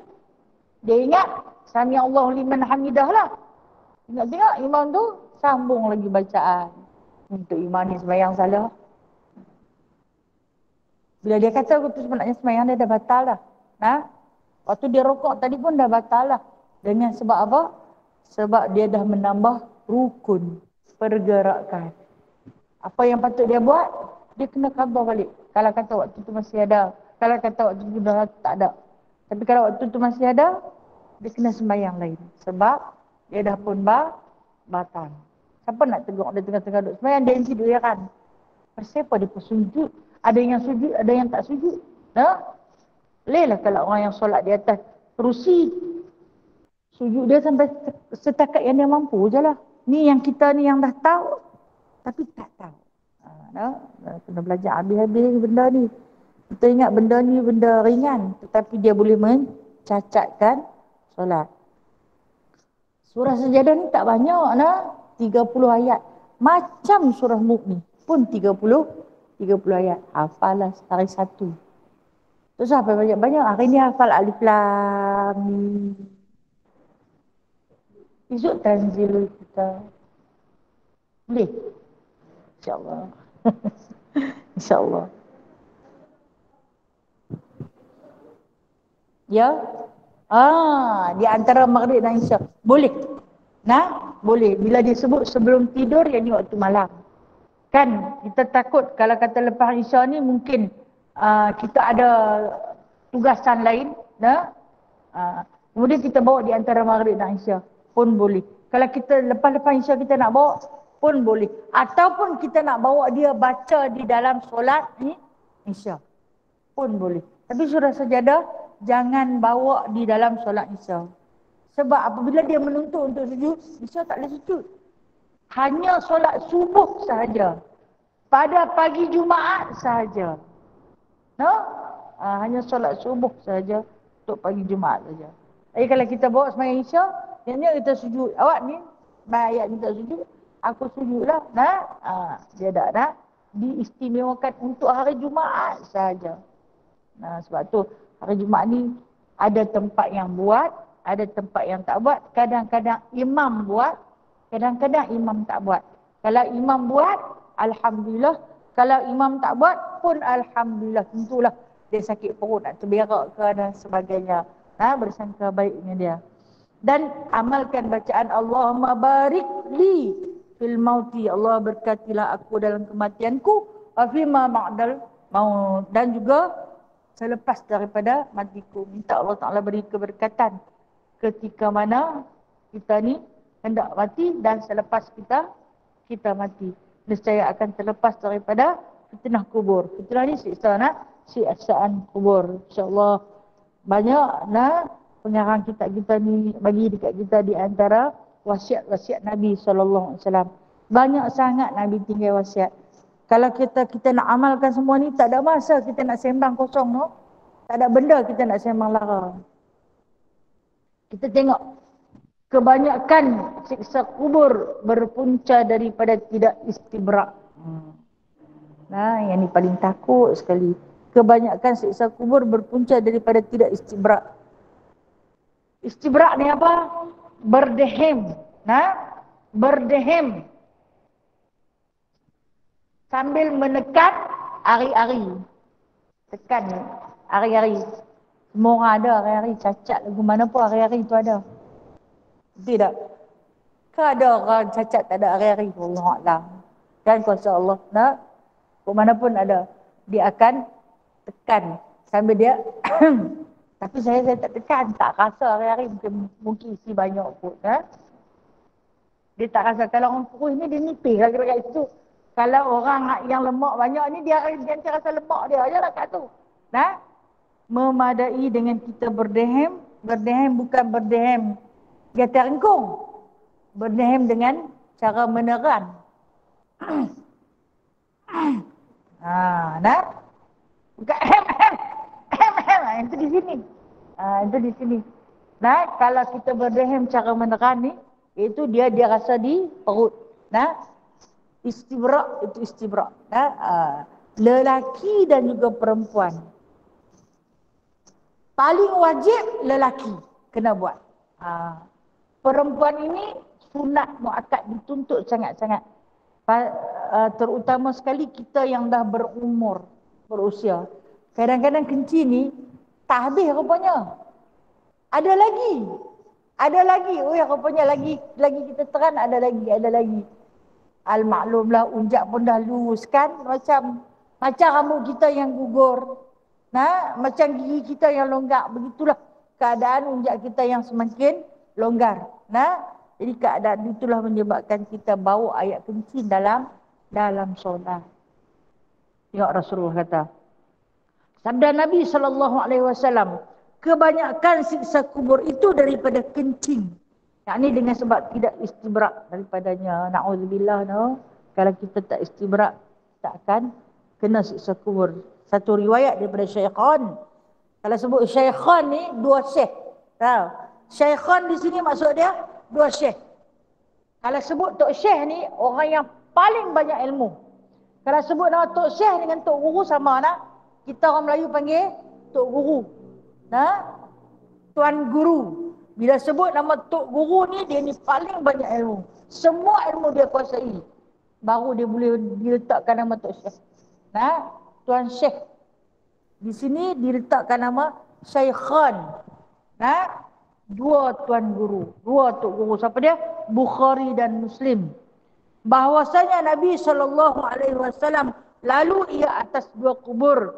Dia ingat sami Allahu liman hamidah lah. Tengok imam tu sambung lagi bacaan. Untuk imam ni sembahyang salah. Bila dia kata tu sebenarnya sembahyang dia dah batal dah. Ha? Waktu dia rokok tadi pun dah batal lah. Dengan sebab apa? Sebab dia dah menambah rukun pergerakan. Apa yang patut dia buat? Dia kena khabar balik. Kalau kata waktu tu masih ada. Kalau kata waktu tu dah tak ada. Tapi kalau waktu tu masih ada, dia kena sembahyang lain. Sebab dia dah pun batal. Siapa nak tegur dia tengah-tengah duduk sembahyang, dia tidur ya kan? Pasal apa dia pun sujud? Ada yang sujud, ada yang tak sujud. Ha? Bolehlah kalau orang yang solat di atas kerusi, sujud dia sampai setakat yang dia mampu je lah. Ni yang kita ni yang dah tahu, tapi tak tahu. Kena belajar habis-habis benda ni. Kita ingat benda ni benda ringan, tetapi dia boleh mencacatkan solat. Surah Sajadah ni tak banyak lah, 30 ayat. Macam surah Mulk ni pun 30 ayat. Hafal lah hari satu. Terus hafal banyak-banyak. Hari ni hafal Alif Lam Mim. Esok tanzil kita. Boleh? InsyaAllah. InsyaAllah. Ya? Di antara maghrib dan isya. Boleh. Nah, boleh. Bila disebut sebelum tidur, yang ni waktu malam. Kan, kita takut kalau kata lepas isya ni mungkin kita ada tugasan lain. Nah? Kemudian kita bawa di antara maghrib dan isya. Pun boleh. Kalau kita lepas-lepas isya kita nak bawa, pun boleh. Ataupun kita nak bawa dia baca di dalam solat ni, isya. Pun boleh. Tapi surah Sajadah, jangan bawa di dalam solat isya. Sebab apabila dia menuntut untuk sujud, isya tak boleh sujud. Hanya solat subuh sahaja. Pada pagi Jumaat sahaja. No? Hanya solat subuh sahaja untuk pagi Jumaat saja. Jadi kalau kita bawa sembahyang isya, yang kita sujud. Awak ni, ayat ni tak sujud, aku sujudlah. Nah, dia tak nak diistimewakan untuk hari Jumaat sahaja. Nah, sebab tu hari Jumaat ni ada tempat yang buat, ada tempat yang tak buat. Kadang-kadang imam buat, kadang-kadang imam tak buat. Kalau imam buat, alhamdulillah. Kalau imam tak buat pun alhamdulillah. Tentulah dia sakit perut, nak terberak ke dan sebagainya. Bersangka baiknya dia. Dan amalkan bacaan Allahumma barik li fil mauti. Allah berkatilah aku dalam kematianku. Wa fima ba'dal maut. Dan juga selepas daripada matiku. Minta Allah Ta'ala beri keberkatan ketika mana kita ni hendak mati dan selepas kita mati. Nescaya akan terlepas daripada fitnah kubur. Fitnah ni siksaan kubur. InsyaAllah banyak pengarang kita ni bagi dekat kita di antara wasiat Nabi SAW. Banyak sangat Nabi tinggal wasiat. Kalau kita nak amalkan semua ni, tak ada masa kita nak sembang kosong, no? Tak ada benda kita nak sembang lara. Kita tengok kebanyakan siksa kubur berpunca daripada tidak istibrak. Yang ni paling takut sekali. Kebanyakan siksa kubur berpunca daripada tidak istibrak. Istibrak ni apa? Berdehem. Berdehem. Sambil menekan hari-hari. Tekan hari-hari. Semua orang ada hari-hari. Cacat lagu mana pun hari-hari tu ada. Tidak. Ke ada orang cacat tak ada hari-hari? Allah. Dan kuasa Allah. Ke mana pun ada. Dia akan tekan. Sambil dia tapi saya tak tekan. Tak rasa hari-hari. Mungkin isi banyak pun. Dia tak rasa. Kalau orang kurus ni dia nipis lah kira kat situ. Kalau orang yang lemak banyak ni dia rasa lemak dia aja lah kat tu. Nah, memadai dengan kita berdehem. Berdehem bukan berdehem dia terengkung. Berdehem dengan cara meneran. Nah. Bukan itu di sini. Itu di sini. Nah, kalau kita berdehem cara meneran ni, itu dia rasa di perut. Nah, istibrak itu istibrak. Nah, lelaki dan juga perempuan. Paling wajib lelaki kena buat. Perempuan ini sunat muakkad dituntut sangat-sangat. Terutama sekali kita yang dah berumur, berusia. Kadang-kadang kencing ni tak habis rupanya. Ada lagi. Oh ya, rupanya lagi kita teran ada lagi. Al-maklumlah unjak pun dah lurus kan, macam rambut kita yang gugur. Nah, macam gigi kita yang longgar, begitulah keadaan unjak kita yang semakin longgar. Nah, jadi keadaan itulah menyebabkan kita bawa ayat kencing dalam solat. Tengok Rasulullah kata. Sabda Nabi SAW, kebanyakan siksa kubur itu daripada kencing. Yang ni dengan sebab tidak istibrak daripadanya. Na'udzubillah, no. Kalau kita tak istibrak, tak akan kena siksa kubur. Satu riwayat daripada Syaikhan. Kalau sebut Syaikhan ni, dua syekh. Tahu? Syaikhan di sini maksud dia, dua syekh. Kalau sebut Tok Syekh ni, orang yang paling banyak ilmu. Kalau sebut nama Tok Syekh dengan Tok Guru sama nak. Kita orang Melayu panggil Tok Guru. Nah, Tuan Guru. Bila sebut nama Tok Guru ni, dia ni paling banyak ilmu. Semua ilmu dia kuasai. Baru dia boleh diletakkan nama Tok Syekh. Nah, Tuan Syekh. Di sini diletakkan nama Syaikhan. Nah, dua Tuan Guru. Dua Tok Guru. Siapa dia? Bukhari dan Muslim. Bahwasanya Nabi SAW lalu ia atas dua kubur.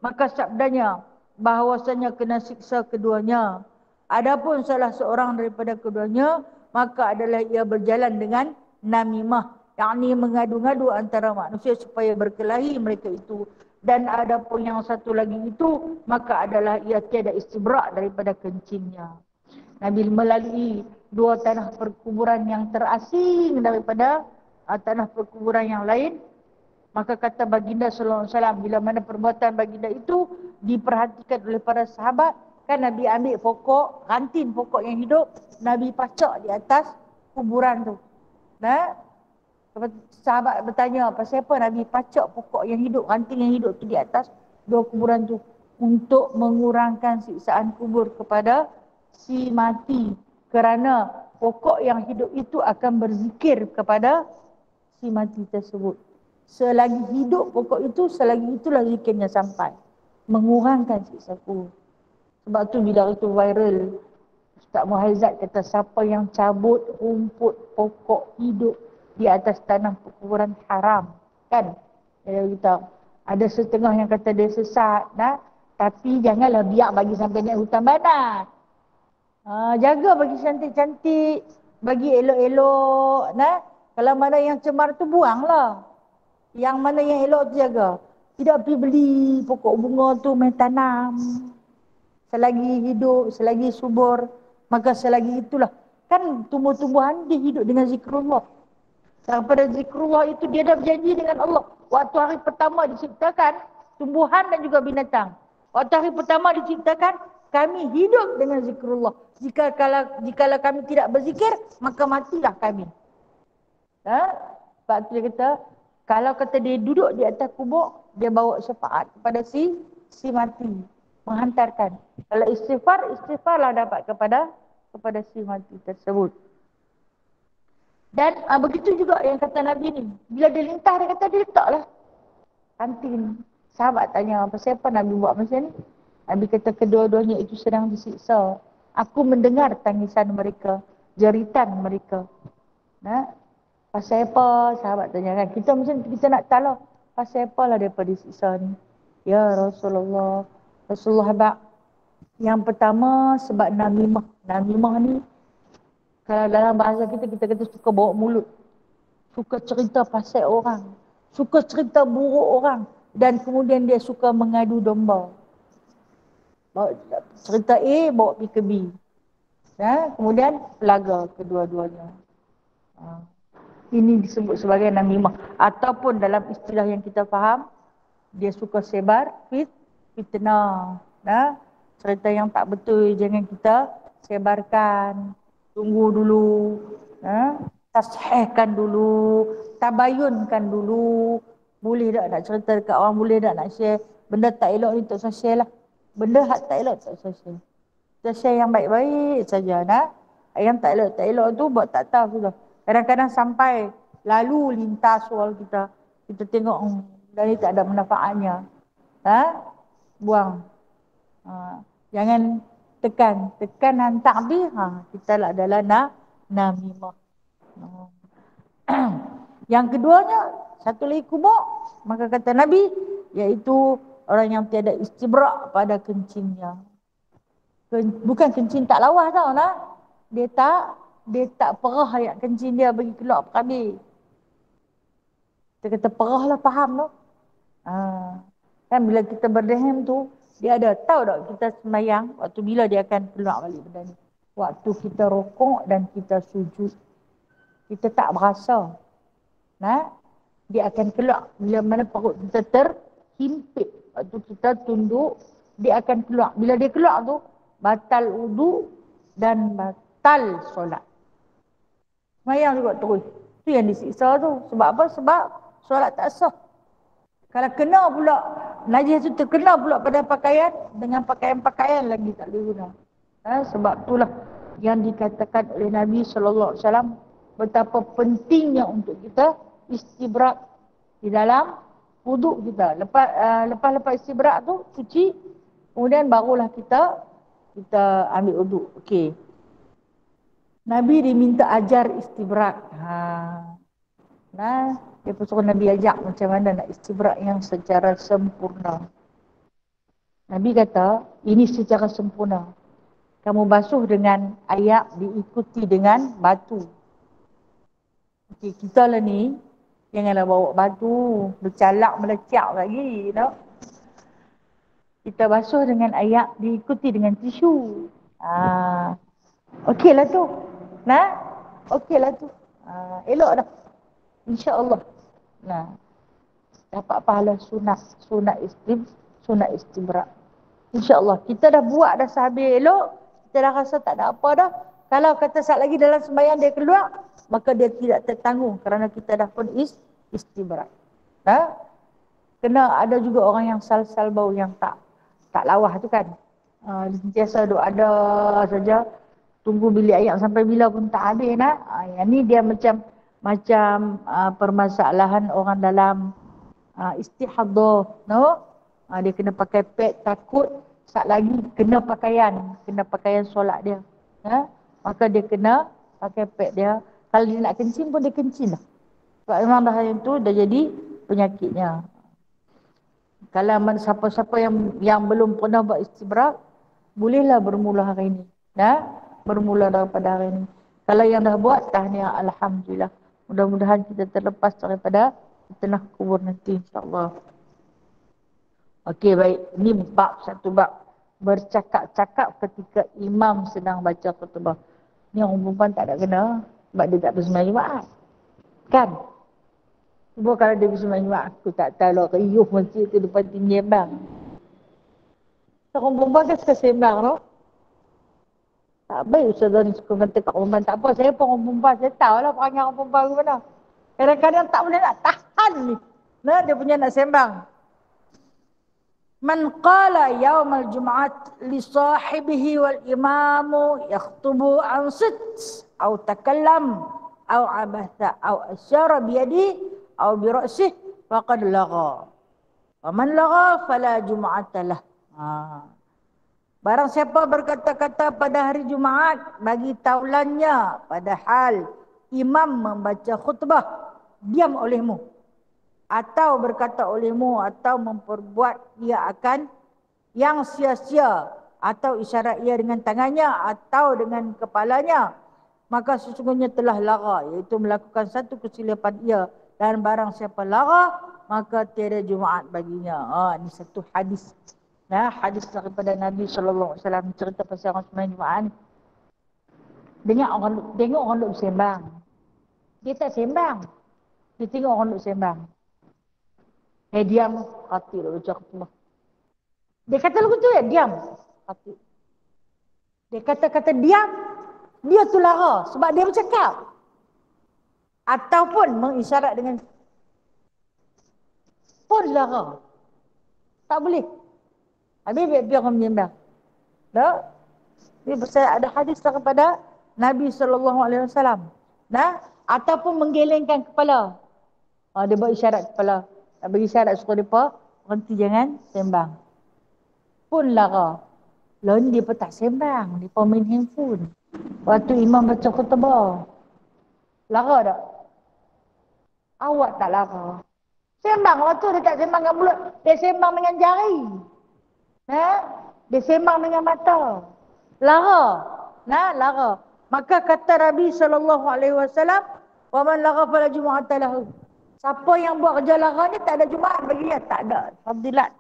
Maka sabdanya bahwasanya kena siksa keduanya. Adapun salah seorang daripada keduanya, maka adalah ia berjalan dengan namimah, yakni mengadu-ngadu antara manusia supaya berkelahi mereka itu. Dan adapun yang satu lagi itu, maka adalah ia tiada istibrak daripada kencingnya. Nabi melalui dua tanah perkuburan yang terasing daripada tanah perkuburan yang lain. Maka kata baginda sallallahu alaihi wasallam, bila mana perbuatan baginda itu diperhatikan oleh para sahabat, kan Nabi ambil pokok, ranting pokok yang hidup, Nabi pacak di atas kuburan tu. Nah, sahabat bertanya, pasal apa Nabi pacak pokok yang hidup, ranting yang hidup tu di atas dua kuburan tu? Untuk mengurangkan siksaan kubur kepada si mati. Kerana pokok yang hidup itu akan berzikir kepada si mati tersebut. Selagi hidup pokok itu, selagi itulah zikirnya sampai. Mengurangkan siksa kubur. Sebab tu bila itu viral, Ustaz Muhaizat kata siapa yang cabut rumput pokok hidup di atas tanah perkuburan haram. Kan? Dia kata, ada setengah yang kata dia sesat. Nah? Tapi janganlah biar bagi sampai naik hutan badan. Jaga bagi cantik-cantik, bagi elok-elok. Nah? Kalau mana yang cemar tu buanglah. Yang mana yang elok tu jaga. Tidak pergi beli pokok bunga tu main tanam. Selagi hidup, selagi subur, maka selagi itulah. Kan tumbuh-tumbuhan dia hidup dengan zikrullah. Daripada zikrullah itu dia dah berjanji dengan Allah. Waktu hari pertama diciptakan, tumbuhan dan juga binatang. Waktu hari pertama diciptakan, kami hidup dengan zikrullah. Jikalau kami tidak berzikir, maka matilah kami. Sebab tu dia kata, kalau kata dia duduk di atas kubur, dia bawa syafaat kepada si mati. Menghantarkan. Kalau istighfarlah dapat kepada si mati tersebut. Dan begitu juga yang kata Nabi ni. Bila dia lintah, dia kata dia letaklah kantin. Sahabat tanya, siapa Nabi buat macam ni? Nabi kata kedua-duanya itu sedang disiksa. Aku mendengar tangisan mereka, jeritan mereka. Pasal apa? Sahabat tanya kan. Kita macam kita nak tahu lah. Pasal apalah mereka disiksa ni? Ya Rasulullah sebab yang pertama sebab namimah. Namimah ni Kalau dalam bahasa kita kata suka bawa mulut. Suka cerita pasal orang. Suka cerita buruk orang. Dan kemudian dia suka mengadu domba. Bawa cerita A, bawa pergi ke B. Kemudian pelaga kedua-duanya. Ini disebut sebagai namimah. Ataupun dalam istilah yang kita faham, dia suka sebar fitnah. Cerita yang tak betul jangan kita sebarkan. Tunggu dulu. Tasihkan dulu. Tabayunkan dulu. Boleh tak nak cerita dekat orang? Boleh tak nak share? Benda tak elok ni tak usah share lah. Benda tak elok tak usah share. Kita share yang baik-baik saja. Yang tak elok tu buat tak tahu sudah. Kadang-kadang sampai lalu lintas soal kita. Kita tengok benda ni tak ada manfaatnya. Buang. Jangan tekan takbir. Kita lah adalah namimah. Yang keduanya, satu lagi kubur, maka kata Nabi, iaitu orang yang tiada istibrak pada kencingnya. Bukan kencing tak lawas tau Dia tak perah ayat kencing dia bagi keluar perhabis. Kita kata perah lah, faham tu. Kan bila kita berdeham tu, dia ada tahu tak kita sembahyang, waktu bila dia akan keluar balik benda ni. Waktu kita rokok dan kita sujud. Kita tak berasa. Dia akan keluar. Bila mana perut kita terhimpit. Waktu kita tunduk, dia akan keluar. Bila dia keluar tu, batal wudu dan batal solat. Semayang juga terus. Tu yang disiksa tu. Sebab apa? Sebab solat tak sah. Kalau kena pula, najis tu terkena pula pada pakaian, dengan pakaian-pakaian lagi tak boleh guna. Sebab itulah yang dikatakan oleh Nabi SAW, betapa pentingnya untuk kita istibrak di dalam wuduk kita. Lepas istibrak tu, cuci, kemudian barulah kita ambil wuduk. Okey. Nabi diminta ajar istibrak. Dia pun suruh Nabi ajak macam mana nak istibrak yang secara sempurna. Nabi kata, ini secara sempurna. Kamu basuh dengan air diikuti dengan batu. Okey, kita lah ni, janganlah bawa batu, bercalak melecak lagi. Kita basuh dengan air diikuti dengan tisu. Okeylah tu. Okeylah tu. Elok dah. InsyaAllah. Dapat pahala sunat istibrak. InsyaAllah. Kita dah buat dah sehabis elok. Kita dah rasa tak ada apa dah. Kalau kata saat lagi dalam sembahyang dia keluar, maka dia tidak tertanggung kerana kita dah pun istibrak. Kena ada juga orang yang sal-sal bau yang tak lawas tu kan. Sentiasa duk ada saja. Tunggu bilik air sampai bila pun tak habis yang ni dia macam permasalahan orang dalam istihadah. Dia kena pakai pad, takut saat lagi kena pakaian solat dia. Maka dia kena pakai pad dia. Kalau dia nak kencing pun dia kencing lah. Sebab memang dah yang tu dah jadi penyakitnya. Kalau siapa-siapa yang belum pernah buat istibrak, bolehlah bermula hari ini. Bermula daripada hari ini. Kalau yang dah buat, tahniah, alhamdulillah. Mudah-mudahan kita terlepas daripada fitnah kubur nanti, insyaAllah. Okey, baik. Ini satu bab. Bercakap-cakap ketika imam sedang baca khutbah. Ni orang perempuan tak ada kena. Sebab dia tak bersembahyang Jumaat. Kan? Cuba kalau dia bersembahyang Jumaat, aku tak tahu lah riuh masjid tu depan tinggi bang. Orang perempuan kan suka sembang tu. Tak baik Ustazah ni suka kata kat perempuan. Tak apa, saya pun orang perempuan. Saya tahu lah perangai orang perempuan ke mana. Kadang-kadang tak boleh nak tahan ni. Dia punya nak sembang. Man qala yawmal jum'at li sahibihi wal imamu yakhtubu an sit aw takallam aw abatha aw asyara biyadi aw bira'sih faqad lagha. Wa man lagha fala jum'ata lah. Barang siapa berkata-kata pada hari Jumaat bagi taulannya padahal imam membaca khutbah, diam olehmu. Atau berkata olehmu atau memperbuat ia akan yang sia-sia atau isyarat ia dengan tangannya atau dengan kepalanya, maka sesungguhnya telah lara, iaitu melakukan satu kesilapan ia, dan barang siapa lara maka tiada Jumaat baginya. Ini satu hadis. Hadis daripada Nabi SAW cerita pasal orang sembahyang Jumaat ni. Tengok orang duk sembang. Dia tak sembang. Dia tengok orang duk sembang. Diam. Hati dah baca khutbah. Dia kata lagu tu diam. Hati. Dia kata diam. Dia tu lara sebab dia bercakap. Ataupun mengisyarat dengan pun lara. Tak boleh. Habis biar orang menyembang. Tak? Ini pasal ada hadis daripada Nabi SAW. Ataupun menggelengkan kepala. Dia buat isyarat kepala. Tak bagi isyarat suruh mereka berhenti jangan sembang. Pun lara. Lain dia pun tak sembang. Dia pun main handphone. Waktu imam baca khutbah. Lara tak? Awak tak lara. Sembang waktu dia tak sembang dengan mulut. Dia sembang dengan jari. Dia sembang dengan mata. Lara. Lara. Maka kata Nabi SAW, "Wa man lara fala jumu'ata lahu." Siapa yang buat kerja lara ni tak ada Jumaat bagi dia. Tak ada. Fadilat.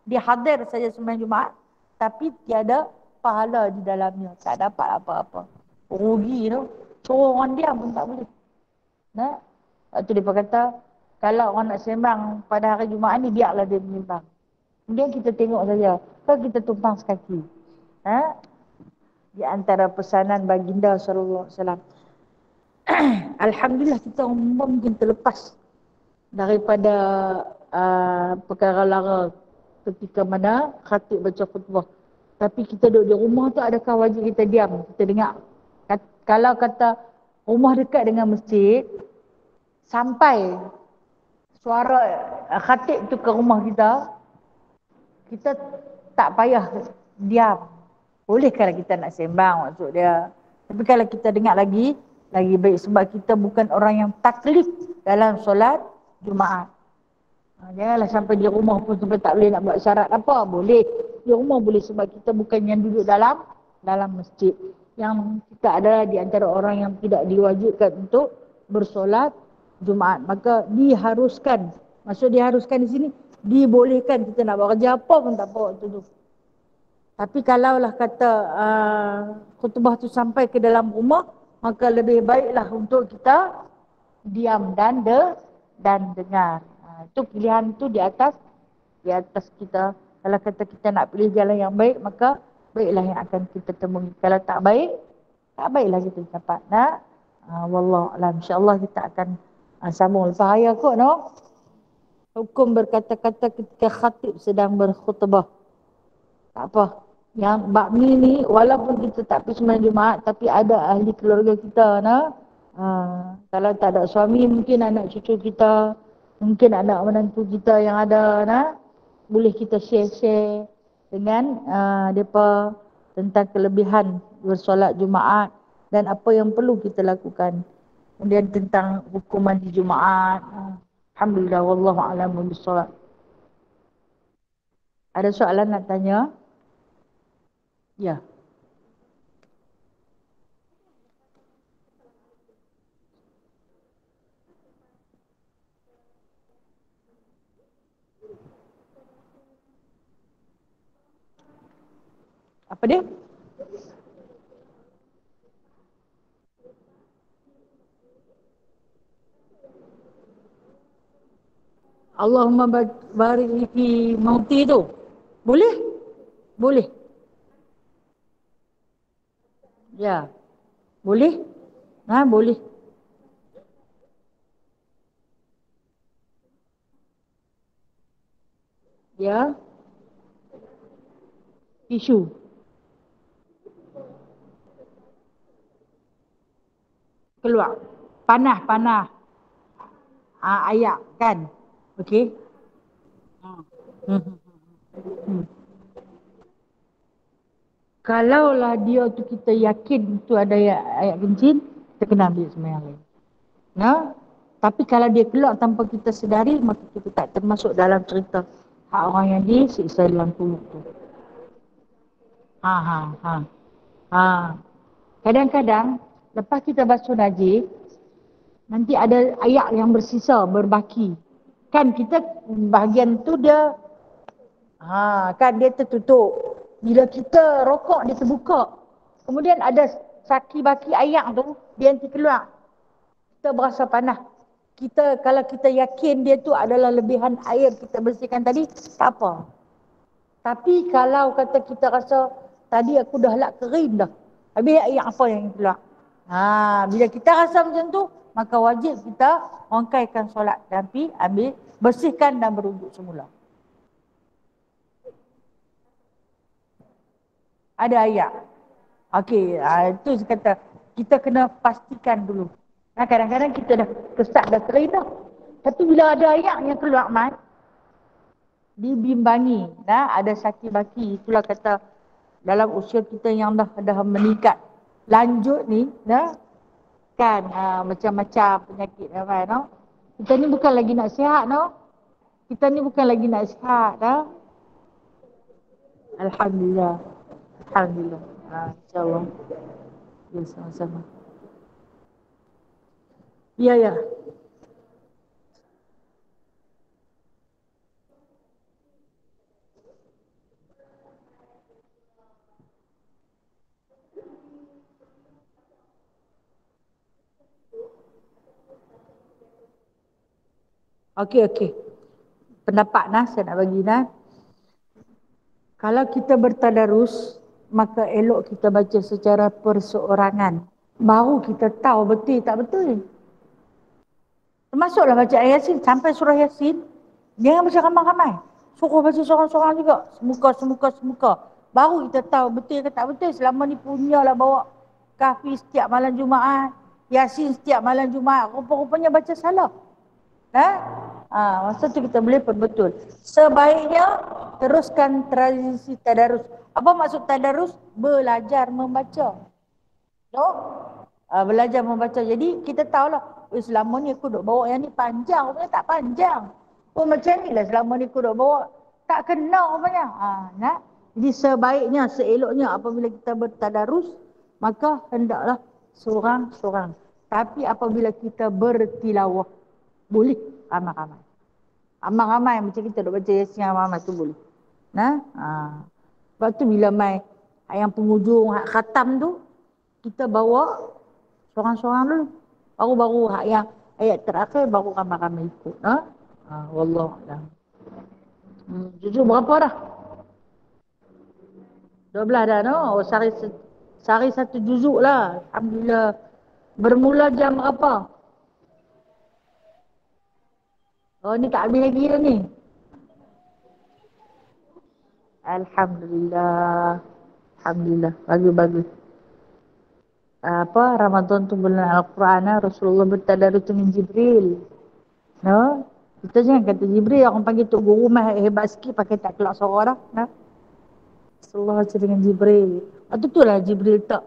Dia hadir saja sembahyang Jumaat. Tapi tiada pahala di dalamnya. Tak dapat apa-apa. Rugi tu. Suruh orang diam pun tak boleh. Itu dia kata, kalau orang nak sembang pada hari Jumaat ni, biarlah dia menyembang. Kemudian kita tengok saja. Kalau kita tumpang sekaki. Di antara pesanan baginda SAW. Alhamdulillah kita umum mungkin terlepas daripada perkara lara ketika mana khatib baca khutbah. Tapi kita duduk di rumah tu, adakah wajib kita diam? Kita dengar. Kalau kata rumah dekat dengan masjid, sampai suara khatib tu ke rumah kita, kita tak payah diam. Boleh kalau kita nak sembang maksud dia. Tapi kalau kita dengar lagi baik sebab kita bukan orang yang taklif dalam solat Jumaat. Janganlah sampai di rumah pun sampai tak boleh nak buat syarat apa. Boleh. Di rumah boleh sebab kita bukan yang duduk dalam masjid. Yang kita adalah di antara orang yang tidak diwajibkan untuk bersolat Jumaat. Maka diharuskan. Maksud diharuskan di sini, dibolehkan kita nak buat kerja apa pun tak apa waktu tu. Tapi kalaulah kata khutbah tu sampai ke dalam rumah, maka lebih baiklah untuk kita diam dan dengar. Itu pilihan tu di atas kita. Kalau kata kita nak pilih jalan yang baik, maka baiklah yang akan kita temui. Kalau tak baiklah kita dapat. Wallahualam. InsyaAllah kita akan sambung lepas ayat kot, no? Hukum berkata-kata ketika khatib sedang berkhutbah. Tak apa. Yang bab ni walaupun kita tak pergi sembahyang Jumaat, tapi ada ahli keluarga kita, kalau tak ada suami, mungkin anak cucu kita, mungkin anak menantu kita yang ada, boleh kita share dengan mereka tentang kelebihan bersolat Jumaat dan apa yang perlu kita lakukan. Kemudian tentang hukuman di Jumaat. Alhamdulillah, wallahu a'lam bishawab. Ada soalan nak tanya? Ya. Apa dia? Allahumma barik fi mauti tu. Boleh? Boleh. Ya. Boleh? Boleh. Ya. Tisu. Keluar. Panah. Ayak kan? Okey. Kalaulah dia tu kita yakin itu ada ayat kencing, kita kena ambil sembahyang lain. Tapi kalau dia keluar tanpa kita sedari, maka kita tak termasuk dalam cerita hak orang yang disiksa dalam kubur tu. Kadang-kadang Lepas kita basuh najis, nanti ada ayak yang bersisa, berbaki. Kan kita bahagian tu dia, kan dia tertutup. Bila kita rokok dia terbuka. Kemudian ada saki baki ayak tu, dia nanti keluar. Kita berasa panas. Kalau kita yakin dia tu adalah lebihan air kita bersihkan tadi, tak apa. Tapi kalau kata kita rasa tadi aku dah lak kering dah, habis air apa yang keluar? Bila kita rasa macam tu, maka wajib kita rangkaikan solat tapi ambil bersihkan dan berwuduk semula. Ada air. Okey, itu saya kata kita kena pastikan dulu. Kadang-kadang kita dah kesat dah kering dah. Tapi bila ada air yang keluar mat, dibimbangi, ada saki baki. Itulah kata dalam usia kita yang dah meningkat lanjut ni, kan macam-macam penyakit no? Kita ni bukan lagi nak sihat, no? Kita ni bukan lagi nak sihat, Alhamdulillah. Alhamdulillah. InsyaAllah. Ya, sama-sama. Ya. Okey. Pendapat saya nak bagi Kalau kita bertadarus, maka elok kita baca secara perseorangan. Baru kita tahu betul tak betul. Termasuklah baca ayat Yasin sampai surah Yasin. Jangan baca ramai-ramai. Suruh baca seorang-seorang juga. Semuka. Baru kita tahu betul ke tak betul. Selama ni punyalah bawa kahfi setiap malam Jumaat. Yasin setiap malam Jumaat. Rupa-rupanya baca salah. Masa tu kita boleh betul. Sebaiknya teruskan tradisi tadarus. Apa maksud tadarus? Belajar membaca. Belajar membaca. Jadi kita tahulah, selama ni aku duk bawa yang ni panjang, rupanya tak panjang. Macam ni lah selama ni aku duk bawa, tak kena rupanya. Jadi sebaiknya, seeloknya apabila kita bertadarus, maka hendaklah seorang-seorang. Tapi apabila kita bertilawah, boleh ramai-ramai. Ramai-ramai macam kita duk baca Yasin ramai-ramai tu boleh. Sebab tu bila mai yang penghujung hak khatam tu, kita bawa seorang-seorang dulu. Baru-baru yang ayat terakhir baru ramai-ramai ikut. Wallahualam. Juzuk berapa dah? 12 dah, no? Sehari satu juzuk lah. Alhamdulillah. Bermula jam apa? Ni tak habis lagi dah ni. Alhamdulillah. Bagus. Ramadan tu bulan Al-Quran, Rasulullah bertadarus dengan Jibril. Kita jangan kata Jibril, orang panggil tok guru mah hebat sikit pakai tak kelak suara dah. Rasulullah baca dengan Jibril. Tu lah Jibril tak.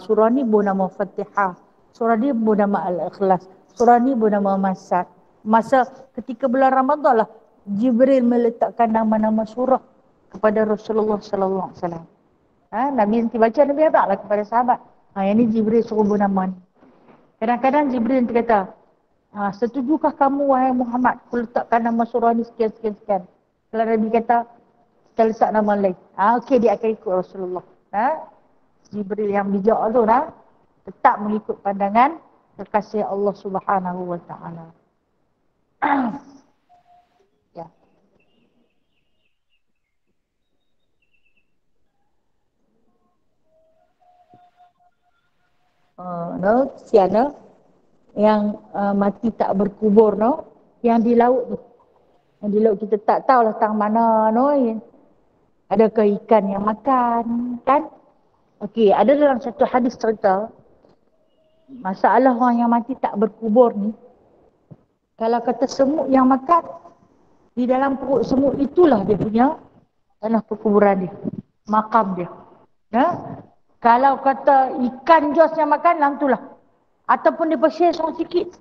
Surah ni bernama Fatihah. Surah ni bernama Al-Ikhlas. Surah ni bernama Masad. Masa ketika bulan Ramadan lah Jibril meletakkan nama-nama surah kepada Rasulullah sallallahu alaihi wasallam. Nabi nanti baca, Nabi abadlah kepada sahabat. Yang ni Jibril suruh bernama ni. Kadang-kadang Jibril nanti kata, setujukah kamu wahai Muhammad aku letakkan nama surah ni sekian. Kalau Nabi kata, kita letak nama lain. Okey, dia akan ikut Rasulullah. Jibril yang bijak tu tetap mengikut pandangan kekasih Allah Subhanahu wa taala. Ya. Kesian yang mati tak berkubur yang di laut tu. Yang di laut kita tak tahulah tang mana adakah ikan yang makan kan? Okey, ada dalam satu hadis cerita masalah orang yang mati tak berkubur ni, kalau kata semut yang makan, di dalam perut semut itulah dia punya tanah perkuburan dia, makam dia. Kalau kata ikan jos yang makan, dalam itulah. Ataupun dia bershare seorang sikit,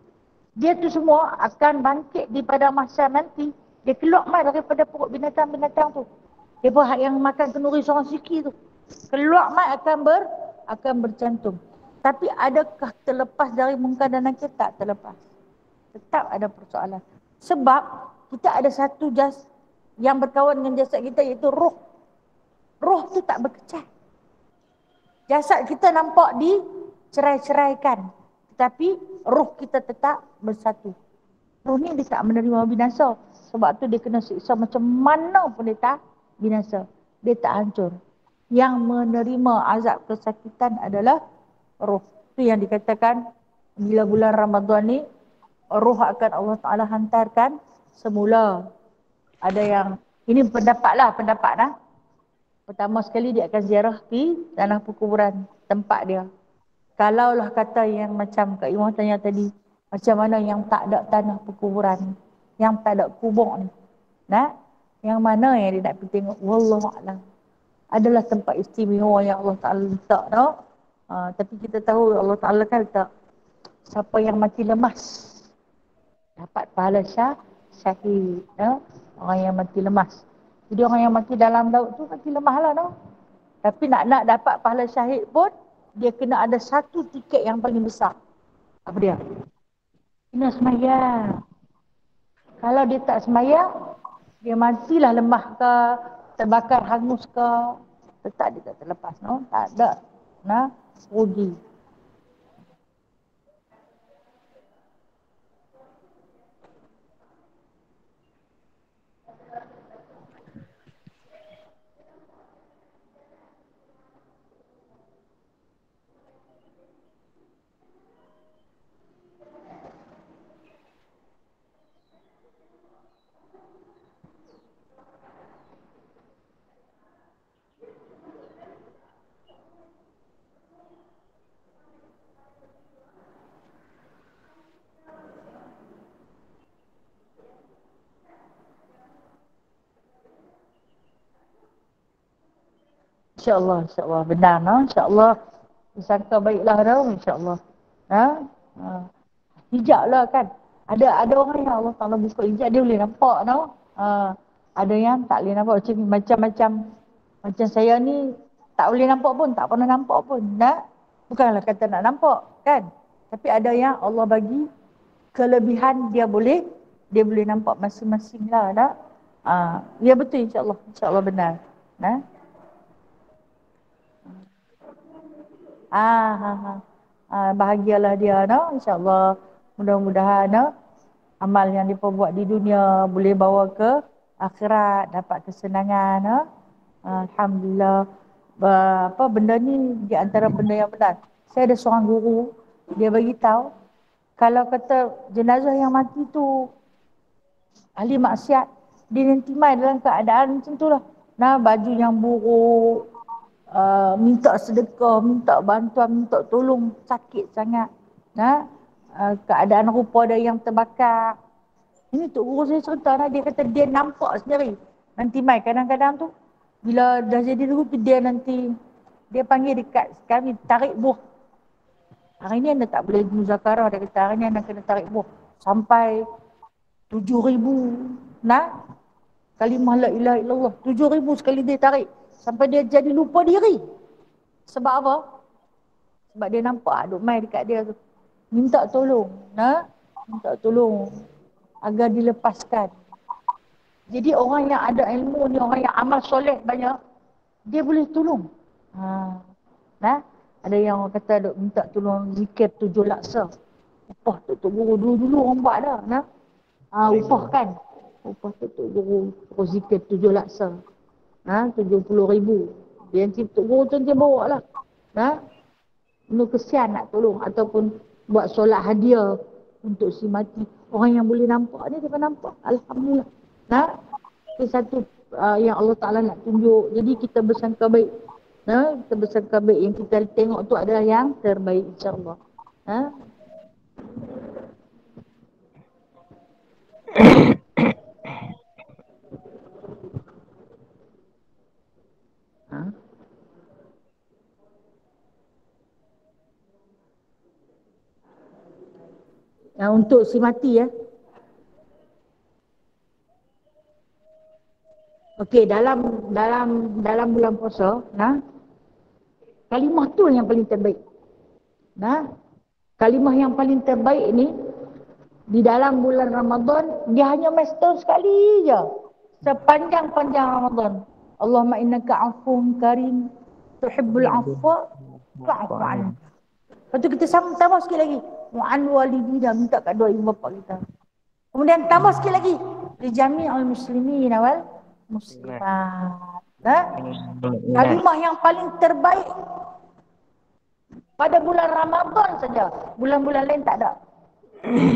dia tu semua akan bangkit di pada masa nanti. Dia keluar daripada perut binatang-binatang tu. Dia yang makan kenduri seorang sikit tu. Keluar akan bercantum. Tapi adakah terlepas dari mungkar dan nakir? Tak terlepas. Tetap ada persoalan. Sebab kita ada satu yang berkawan dengan jasad kita, iaitu roh. Roh tu tak berkecai. Jasad kita nampak dicerai-ceraikan, tetapi roh kita tetap bersatu. Roh ni dia tak menerima binasa. Sebab tu dia kena siksa macam mana pun dia tak binasa. Dia tak hancur. Yang menerima azab kesakitan adalah roh. Itu yang dikatakan bila bulan Ramadan ni, roh akan Allah Ta'ala hantarkan semula. Ada yang, ini pendapat lah. Pertama sekali dia akan ziarah di tanah perkuburan tempat dia. Kalaulah kata yang macam Kak Imah tanya tadi, macam mana yang tak ada tanah perkuburan, yang tak ada kubur ni. Nah, yang mana yang dia nak pergi tengok? Wallahualam. Adalah tempat istimewa yang Allah Ta'ala letak, no? Tapi kita tahu Allah Ta'ala kan letak siapa yang mati lemas dapat pahala syahid, no? Orang yang mati lemas. Jadi orang yang mati dalam laut tu mati lemah lah, no? Tapi nak dapat pahala syahid pun, dia kena ada satu tiket yang paling besar. Apa dia? Kena semayang. Kalau dia tak semayang, dia matilah lemah ke, terbakar hangus ke, tetap dia tak terlepas, no? Tak ada. Nah, rugi. InsyaAllah benar, no? InsyaAllah disangka baiklah, no? InsyaAllah. Ha? Hijab lah kan. Ada orang yang Allah Ta'ala buka hijab, dia boleh nampak, no? Ada yang tak boleh nampak. Macam saya ni tak boleh nampak pun, tak pernah nampak pun. Bukanlah kata nak nampak, kan? Tapi ada yang Allah bagi kelebihan, dia boleh nampak masing-masing lah, tak? Ya betul, insyaAllah. InsyaAllah benar. Bahagialah dia, no? InsyaAllah. Mudah-mudahan, no? Amal yang diperbuat di dunia boleh bawa ke akhirat, dapat kesenangan, no? Alhamdulillah. Benda ni di antara benda yang benar. Saya ada seorang guru, dia bagi tahu kalau kata jenazah yang mati tu ahli maksiat, dia nanti mai dalam keadaan macam tu lah. Baju yang buruk, minta sedekah, minta bantuan, minta tolong, sakit sangat. Keadaan rupa dia yang terbakar. Ini Tok Guru saya cerita, dia kata dia nampak sendiri. Nanti mai kadang-kadang tu, bila dah jadi dulu tu dia nanti, dia panggil dekat kami, tarik buah. Hari ni anda tak boleh muzakarah, dia kata hari ni anda kena tarik buah. Sampai 7,000 kalimah la ilaha illallah. 7,000 sekali dia tarik. Sampai dia jadi lupa diri. Sebab apa? Sebab dia nampak duk mai dekat dia tu. Minta tolong. Minta tolong agar dilepaskan. Jadi orang yang ada ilmu ni, orang yang amal soleh banyak, dia boleh tolong. Ada yang orang kata duk minta tolong zikir 7 laksa. Upah Tok Guru dulu orang buat dah. Upah kan. Upah Tok Guru zikir 7 laksa. 70,000. Dia nanti Tok Guru tu nanti bawa lah. Penuh kesian nak tolong. Ataupun buat solat hadiah untuk si mati. Orang yang boleh nampak ni, dia akan nampak. Alhamdulillah. Itu satu yang Allah Ta'ala nak tunjuk. Jadi kita bersangka baik. Kita bersangka baik. Yang kita tengok tu adalah yang terbaik, insyaAllah. Untuk si mati ya. Okey, dalam bulan puasa, kalimah tu yang paling terbaik. Nah, kalimah yang paling terbaik ni di dalam bulan Ramadan, dia hanya setahun sekali je. Sepanjang-panjang Ramadan. Allahumma innaka afuwun karim tuhibbul afwa fa'fu anni. Lepas tu kita tambah sikit lagi. Wa'an walidina, minta kat doa ibu bapa kita. Kemudian tambah sikit lagi. Li jami'ul muslimin wal muslimat. Kalimah yang paling terbaik pada bulan Ramadan saja. Bulan-bulan lain tak ada.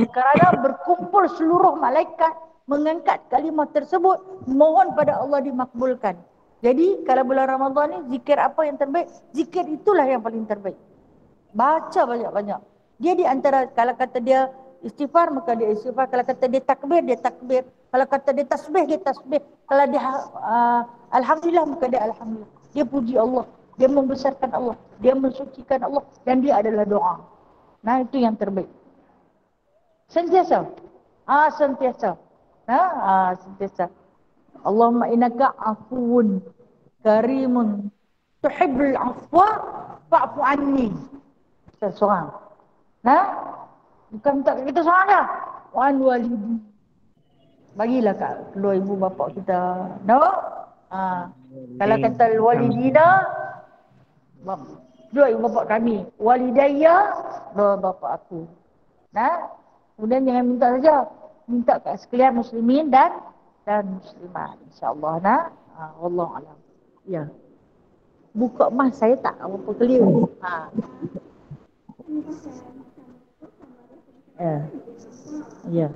Kerana berkumpul seluruh malaikat mengangkat kalimah tersebut, mohon pada Allah dimakbulkan. Jadi kalau bulan Ramadan ni zikir apa yang terbaik? Zikir itulah yang paling terbaik. Baca banyak-banyak. Dia di antara, kalau kata dia istighfar maka dia istighfar, kalau kata dia takbir dia takbir, kalau kata dia tasbih dia tasbih, kalau dia alhamdulillah maka dia alhamdulillah. Dia puji Allah, dia membesarkan Allah, dia mensucikan Allah, dan dia adalah doa. Nah, itu yang terbaik. Sentiasa. Sentiasa. Sentiasa. Allahumma innaka afuwun karimun tuhibbul afwa fa'fu anni. Seorang. Bukan minta kita seorang dah. Wan walidi. Bagilah kat kedua ibu bapa kita. Kalau kata walidina, dua ibu bapa kami. Walidayya, dua bapa aku. Kemudian jangan minta saja, minta kat sekalian muslimin dan muslimat, insya-Allah. Wallahu alam. Ya. Buka emas saya tak apa clear. Ya.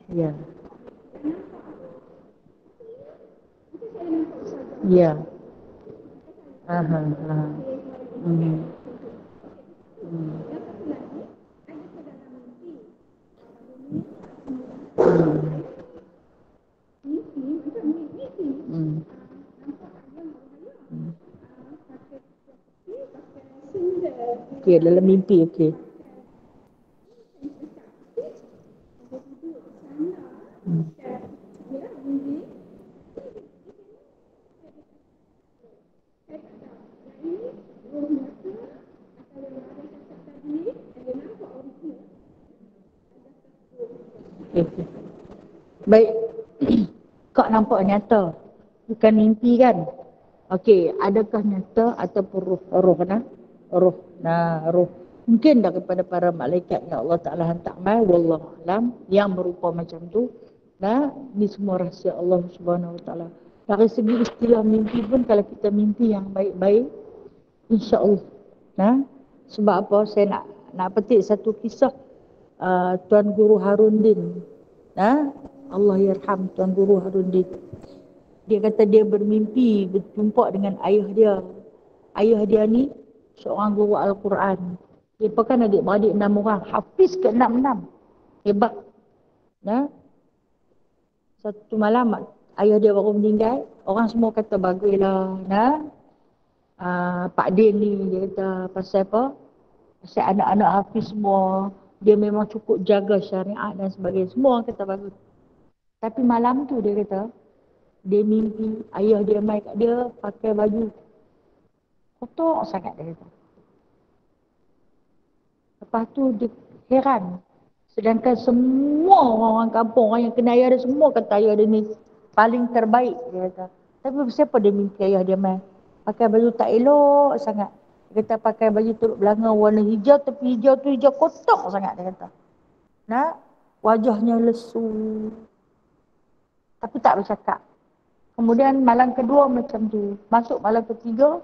Ya. Ya. Okey, dalam mimpi okey. Okay. Baik. Kau nampak nyata, bukan mimpi kan? Okey, adakah nyata ataupun roh? Roh. Mungkin daripada para malaikat yang Allah Ta'ala hantar mai, wallahu alam, yang berupa macam tu. Ini semua rahsia Allah Subhanahu Wa Ta'ala. Dari segi istilah mimpi pun, kalau kita mimpi yang baik-baik, insya-Allah. Sebab apa? Saya nak petik satu kisah Tuan Guru Harundin. Allah yarham Tuan Guru Harundin. Dia kata dia bermimpi berjumpa dengan ayah dia. Ayah dia ni seorang guru Al-Quran. Dia kan adik-beradik 6 orang. Hafiz ke 6. Hebat. Satu malam ayah dia baru meninggal. Orang semua kata baguslah. Pak Din ni dia kata pasal apa? Pasal anak-anak Hafiz semua. Dia memang cukup jaga syariat dan sebagainya. Semua orang kata bagus. Tapi malam tu dia kata, dia mimpi ayah dia mai kat dia pakai baju kotor sangat, dia kata. Lepas tu dia heran. Sedangkan semua orang kampung, orang yang kenal ayah dia, semua kata ayah dia ni paling terbaik, dia kata. Tapi siapa dia mimpi ayah dia mai pakai baju tak elok sangat. Dia kata pakai baju turut belanga warna hijau, tapi hijau tu hijau kotor sangat, dia kata. Wajahnya lesu. Tapi tak bercakap. Kemudian malam kedua macam tu. Masuk malam ketiga,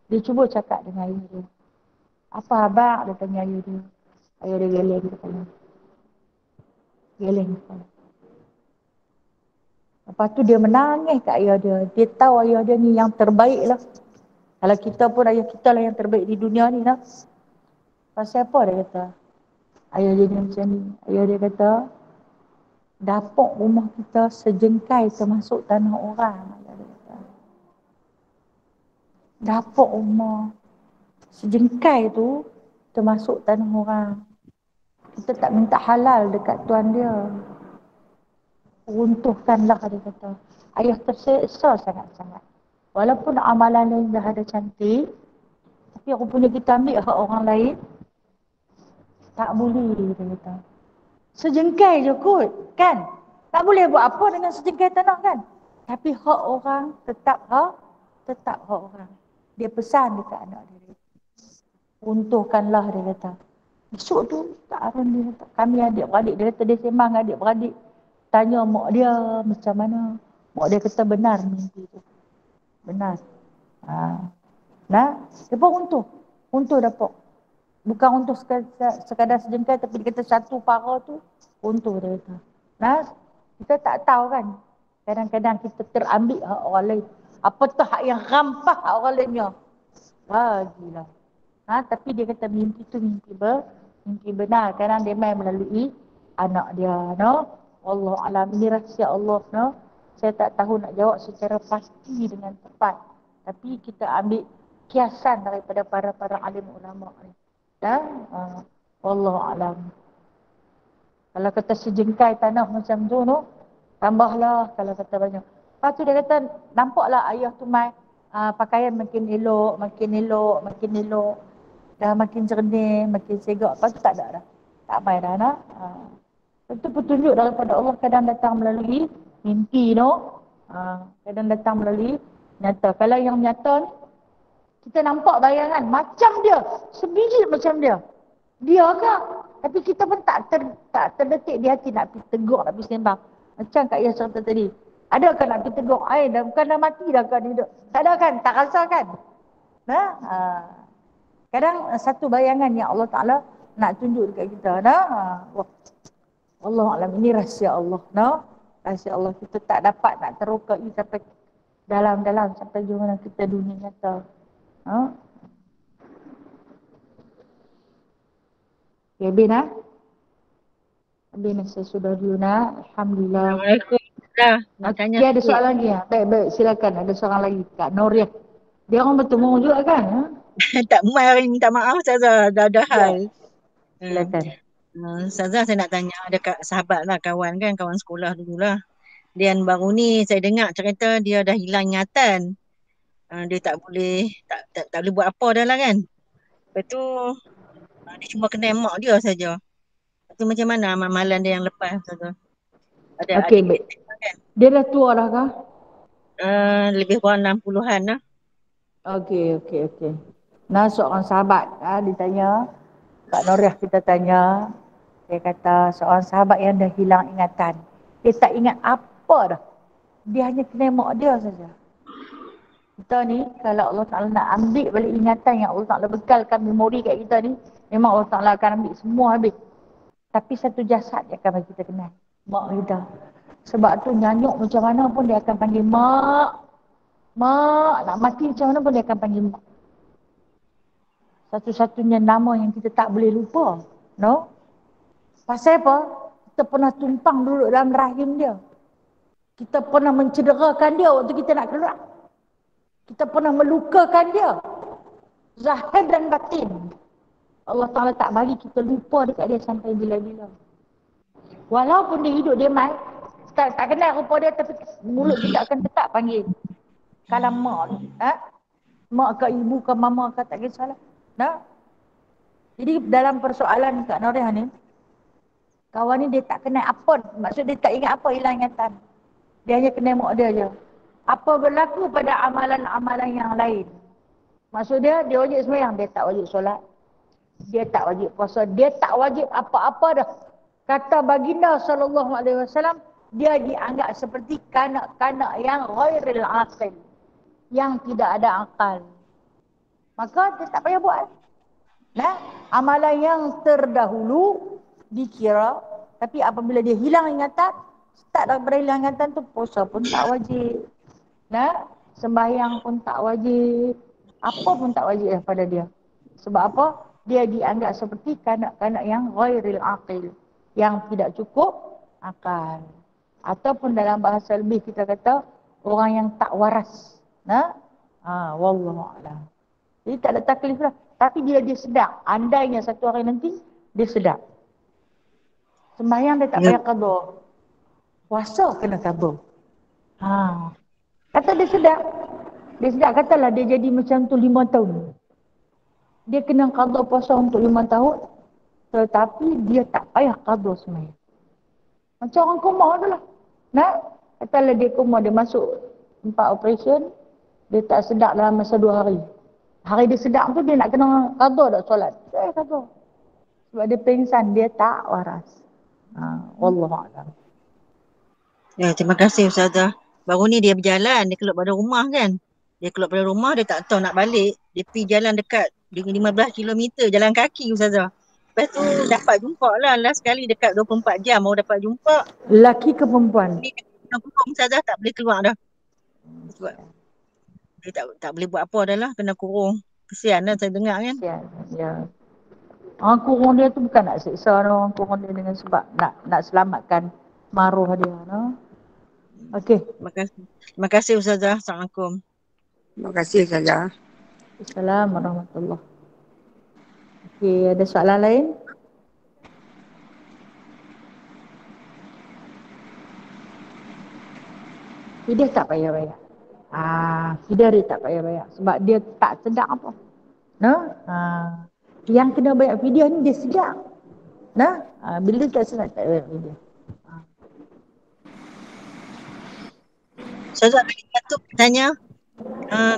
dia cuba cakap dengan ayah dia. Apa abang? Dia tanya ayah dia. Ayah dia geleng kepala. Geleng kepala. Lepas tu dia menangis kat ayah dia. Dia tahu ayah dia ni yang terbaik lah. Kalau kita pun ayah kita lah yang terbaik di dunia ni lah. Pasal apa dia kata? Ayah dia ni macam ni. Ayah dia kata, dapur rumah kita sejengkai termasuk tanah orang. Dapur rumah sejengkai tu termasuk tanah orang. Kita tak minta halal dekat tuan dia. Runtuhkanlah, dia kata. Ayah terseksa sangat-sangat. Walaupun amalan lain dah ada cantik, tapi Tapi rupanya kita ambil hak orang lain, tak boleh, dia kata. Sejengkai je kot, kan? Tak boleh buat apa dengan sejengkai tanah, kan? Tapi hak orang tetap hak orang. Dia pesan dekat anak dia. Runtuhkanlah, dia kata. Esok tu tak akan dia kata. Kami adik-beradik, dia kata dia sembang dengan adik-beradik. Tanya mak dia macam mana. Mak dia kata benar mimpi tu. Benar. Nah, dia pun runtuh. Runtuh dapat. Bukan untuk sekadar sejengkai, tapi dia kata satu para tu runtuh, dia kata. Nah, kita tak tahu kan. Kadang-kadang kita terambil hak orang lain. Apatah hak yang rampah hak orang lainnya. Bagilah. Tapi dia kata mimpi tu mimpi benar. Kadang dia main melalui anak dia, no. Allah alam, ini rahsia Allah, no. Saya tak tahu nak jawab secara pasti dengan tepat. Tapi kita ambil kiasan daripada para alim ulama ni. Dan Allah alam. Kalau kata sejengkai tanah macam tu, no, tambahlah kalau kata banyak. Lepas tu dia kata, nampaklah ayah tu main pakaian makin elok, makin elok. Dah makin jernih, makin segak. Lepas tu tak ada dah. Tak main dah, nak. Itu petunjuk daripada Allah kadang datang melalui mimpi, no. Kadang datang melalui nyata. Kalau yang nyata ni, kita nampak bayangan macam dia, sebiji macam dia. Dia ke? Tapi kita pun tak terdetik di hati nak pergi tegur, nak pergi sembang. Macam Kak Yas cerita tadi. Adakah nak pergi tegur? Bukan dah mati dah kan hidup. Tak ada kan? Tak rasa kan? Kadang satu bayangan yang Allah Ta'ala nak tunjuk dekat kita. Allah Alam, ini rahsia Allah. Rahsia Allah. Kita tak dapat nak terokai sampai dalam-dalam sampai jumpa kita dunia nyata. Okay, Bin, Bin, saya sudah dulu, Alhamdulillah. Assalamualaikum. Okay, ada soalan lagi ya? Baik, silakan. Ada soalan lagi. Kak Noriah. Dia orang bertemu juga kan? Tak mai hari minta maaf Ustazah, dah hal. Silakan. Ustazah, saya nak tanya, ada sahabat lah, kawan sekolah dululah. Dan baru ni saya dengar cerita dia dah hilang ingatan. Dia tak boleh buat apa dah lah kan. Lepas tu dia cuma kena mak dia saja. Itu macam mana amalan dia yang lepas Ustazah? Ada Okey, baik. kan? Dia dah tua dah kah? Lebih kurang 60-an lah. Okey. Seorang sahabat ditanya, Kak Noriah kita tanya, dia kata seorang sahabat yang dah hilang ingatan. Dia tak ingat apa dah. Dia hanya kena mak dia saja. Kita ni, kalau Allah Ta'ala nak ambil balik ingatan yang Allah Ta'ala bekalkan memori kat kita ni, memang Allah Ta'ala akan ambil semua habis. Tapi satu jasad dia akan bagi kita kenal. Mak kita. Sebab tu nyanyuk macam mana pun dia akan panggil mak. Mak, nak mati macam mana pun dia akan panggil mak. Satu-satunya nama yang kita tak boleh lupa. No? Pasal apa? Kita pernah tumpang duduk dalam rahim dia. Kita pernah mencederakan dia waktu kita nak keluar. Kita pernah melukakan dia. Zahir dan batin. Allah Ta'ala tak bagi kita lupa dekat dia sampai bila-bila. Walaupun dia hidup, dia main. Tak kenal rupa dia, tapi mulut kita akan tetap panggil. Kalau mak ni. Mak ke ibu ke mama ke, tak kisahlah. Jadi dalam persoalan Kak Noriah ni, kawan ni dia tak kenal apa. Maksud dia tak ingat apa, hilang ingatan. Dia hanya kenal mak dia je. Apa berlaku pada amalan-amalan yang lain? Maksud dia wajib sembahyang, dia tak wajib solat. Dia tak wajib puasa, dia tak wajib apa-apa dah. Kata baginda SAW, dia dianggap seperti kanak-kanak yang ghairil aqil, yang tidak ada akal. Maka dia tak payah buat. Amalan yang terdahulu dikira, tapi apabila dia hilang ingatan, start daripada hilang ingatan tu, puasa pun tak wajib. Sembahyang pun tak wajib. Apa pun tak wajib daripada dia. Sebab apa? Dia dianggap seperti kanak-kanak yang ghairil aqil, yang tidak cukup akal. Ataupun dalam bahasa lebih kita kata orang yang tak waras. Wallahu a'lam. Jadi tak ada taklif lah. Tapi bila dia sedar, andainya satu hari nanti dia sedar, sembahyang dia tak payah qada, puasa kena qada. Kata dia sedar, katalah dia jadi macam tu 5 tahun. Dia kena qada puasa untuk 5 tahun, tetapi dia tak payah qada sembahyang. Macam orang koma tu lah. Nah, katalah dia koma, dia masuk 4 operation, dia tak sedap dalam masa 2 hari. Hari dia sedap tu dia nak kena qada tak solat? Saya qada. Sebab dia pingsan, dia tak waras. Wallahualam. Ya, terima kasih Ustazah. Baru ni dia berjalan, dia keluar pada rumah kan. Dia keluar pada rumah, dia tak tahu nak balik. Dia pergi jalan dekat 15 kilometer jalan kaki Ustazah. Lepas tu dapat jumpa lah. Last kali dekat 24 jam baru dapat jumpa. Lelaki ke perempuan? Ni kena kurung Ustazah, tak boleh keluar dah. Sebab dia tak boleh buat apa dah lah. Kena kurung. Kesian lah saya dengar kan. Kesian. Ya. Orang kurung dia tu bukan nak siksa, orang kurung dia dengan sebab nak selamatkan maruah dia. No? Okey. Terima kasih Ustazah. Assalamualaikum. Terima kasih saja. Assalamualaikum warahmatullahi. Okey, ada soalan lain? Dia tak payah bayar. Dia tak payah bayar sebab dia tak sedap apa. No? Yang kena bayar fidyah ni dia sedap. Nah, bila tak sedap tak bayar fidyah. Ustazah lagi satu tanya.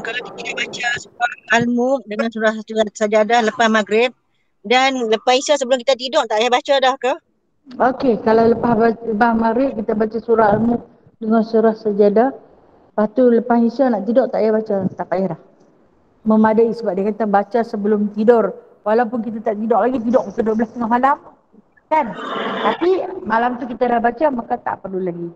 Kalau kita baca surah Al-Mulk dengan surah Sajadah lepas maghrib dan lepas Isya sebelum kita tidur, tak payah baca dah ke? Okey, kalau lepas maghrib kita baca surah Al-Mulk dengan surah Sajadah, lepas tu lepas Isya nak tidur tak payah baca, tak payah dah. Memadai sebab dia kata baca sebelum tidur. Walaupun kita tak tidur lagi, tidur ke 12 tengah malam. Kan? Tapi malam tu kita dah baca, maka tak perlu lagi.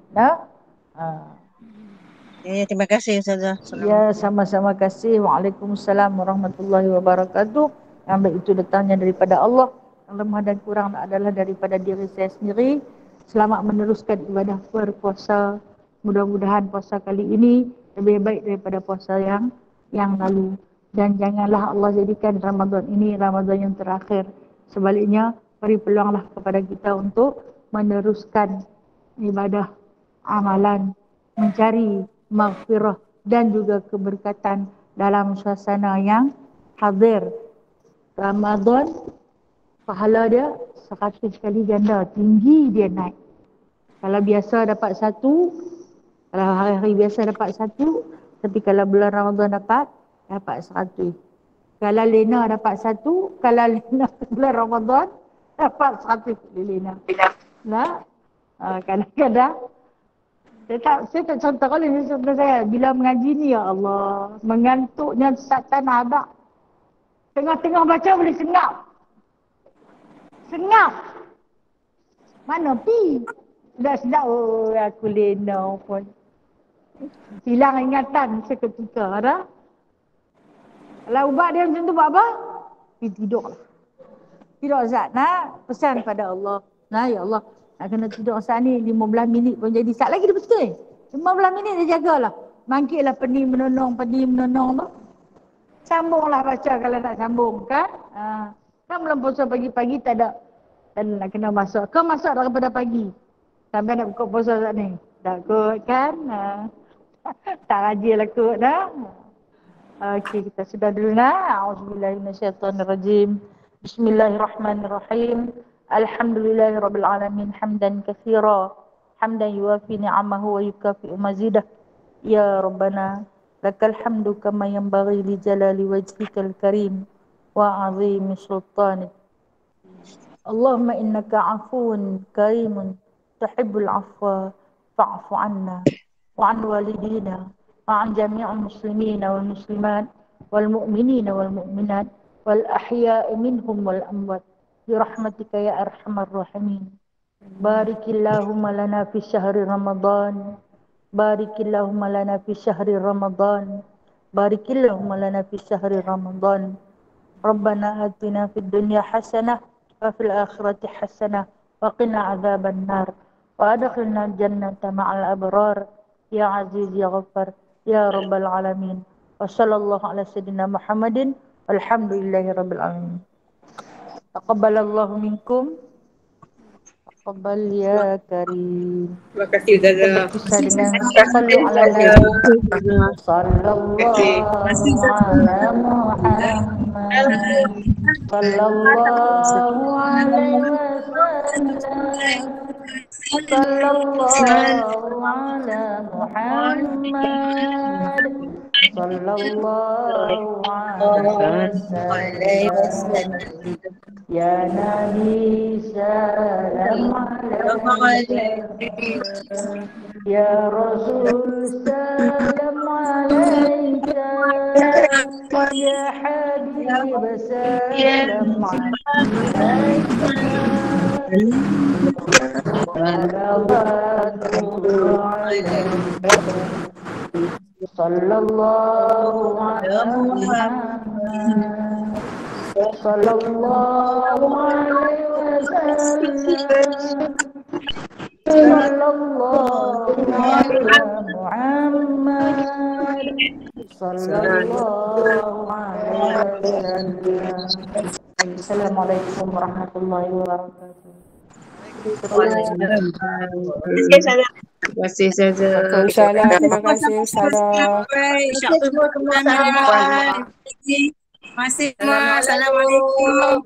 Ya, terima kasih Ustazah. Ya, sama-sama kasih. Waalaikumsalam warahmatullahi wabarakatuh. Yang baik itu datangnya daripada Allah. Yang lemah dan kurang adalah daripada diri saya sendiri. Selamat meneruskan ibadah berpuasa. Mudah-mudahan puasa kali ini lebih baik daripada puasa yang lalu. Dan janganlah Allah jadikan Ramadan ini Ramadan yang terakhir. Sebaliknya, beri peluanglah kepada kita untuk meneruskan ibadah, amalan, mencari maghfirah dan juga keberkatan dalam suasana yang hadir. Ramadan, pahala dia 100 kali ganda, tinggi dia naik. Kalau biasa dapat 1, kalau hari-hari biasa dapat 1, tapi kalau bulan Ramadan dapat 100. Kalau lena dapat 1, kalau lena bulan Ramadan dapat 100 kali lena. Nah, kadang-kadang saya tak contoh kalau contoh saya bila mengaji ni, ya Allah, mengantuknya tak nak. Tengah-tengah baca boleh sengap. Mana pi? Sedap aku lena pun. Hilang ingatan seketika dah. Kalau ubat dia macam tu buat apa? Tidurlah. Tidur Zat, nak pesan pada Allah. Nah, ya Allah, nak kena tidur saat ni 15 minit pun jadi. Sat lagi dia betul. 15 minit dia jagalah. Bangkitlah pening menenung tu. Sambunglah baca kalau nak sambung kan. Kan belum puasa pagi-pagi tak ada. Dan nak kena masak. Kau masak daripada pagi. Sampai nak buka puasa saat ni. Tak kot kan. Tak rajin lah kot dah. Okey, kita sudah dulu lah. A'udzubillahiminasyaitanirrajim. Bismillahirrahmanirrahim. Alhamdulillahirabbil alamin hamdan katsira hamdan yuwafi ni'amahu wa yukafi'u mazidah. Ya Rabbana lakal hamdu kama yanbaghi li jalali wajhikal karim wa 'azimi sultanik. Allahumma innaka 'afuwun karimun tuhibbul 'afwa fa'fu 'anna wa 'an walidina wa 'an jami'il muslimina wal muslimat wal mu'minina wal mu'minat wal ahya'i minhum wal amwat. برحمتك يا أرحم الراحمين. بارك اللهم لنا في شهر رمضان. بارك اللهم لنا في شهر رمضان. بارك اللهم لنا في شهر رمضان. ربنا آتنا في الدنيا حسنة وفي الآخرة حسنة وقنا عذاب النار وأدخلنا الجنة مع الأبرار يا عزيز يا غفار يا رب العالمين. وصلى الله على سيدنا محمد والحمد لله رب العالمين. Taqabbalallahu minkum. Taqabbal ya karim. Terima kasih Ustazah. Kita dengan sallu ala nabi sallallahu ala Muhammad. Muhammad sallallahu alaihi wasallam. Sallallahu ala Muhammad sallallahu alaihi wasallam. Ya Nabi salam alaika, Ya Rasul salam alaika, Ya Habib salam alaika. Salawatullah alaika, sallallahu ala Muhammad sallallahu alaihi wasallam. Sallallahu ala Muhammad sallallahu alaihi wasallam. Assalamualaikum warahmatullahi wabarakatuh. Terima kasih saja. Waalaikumsalam. Terima kasih Ustazah. Baik, insya-Allah. Terima kasih. Assalamualaikum.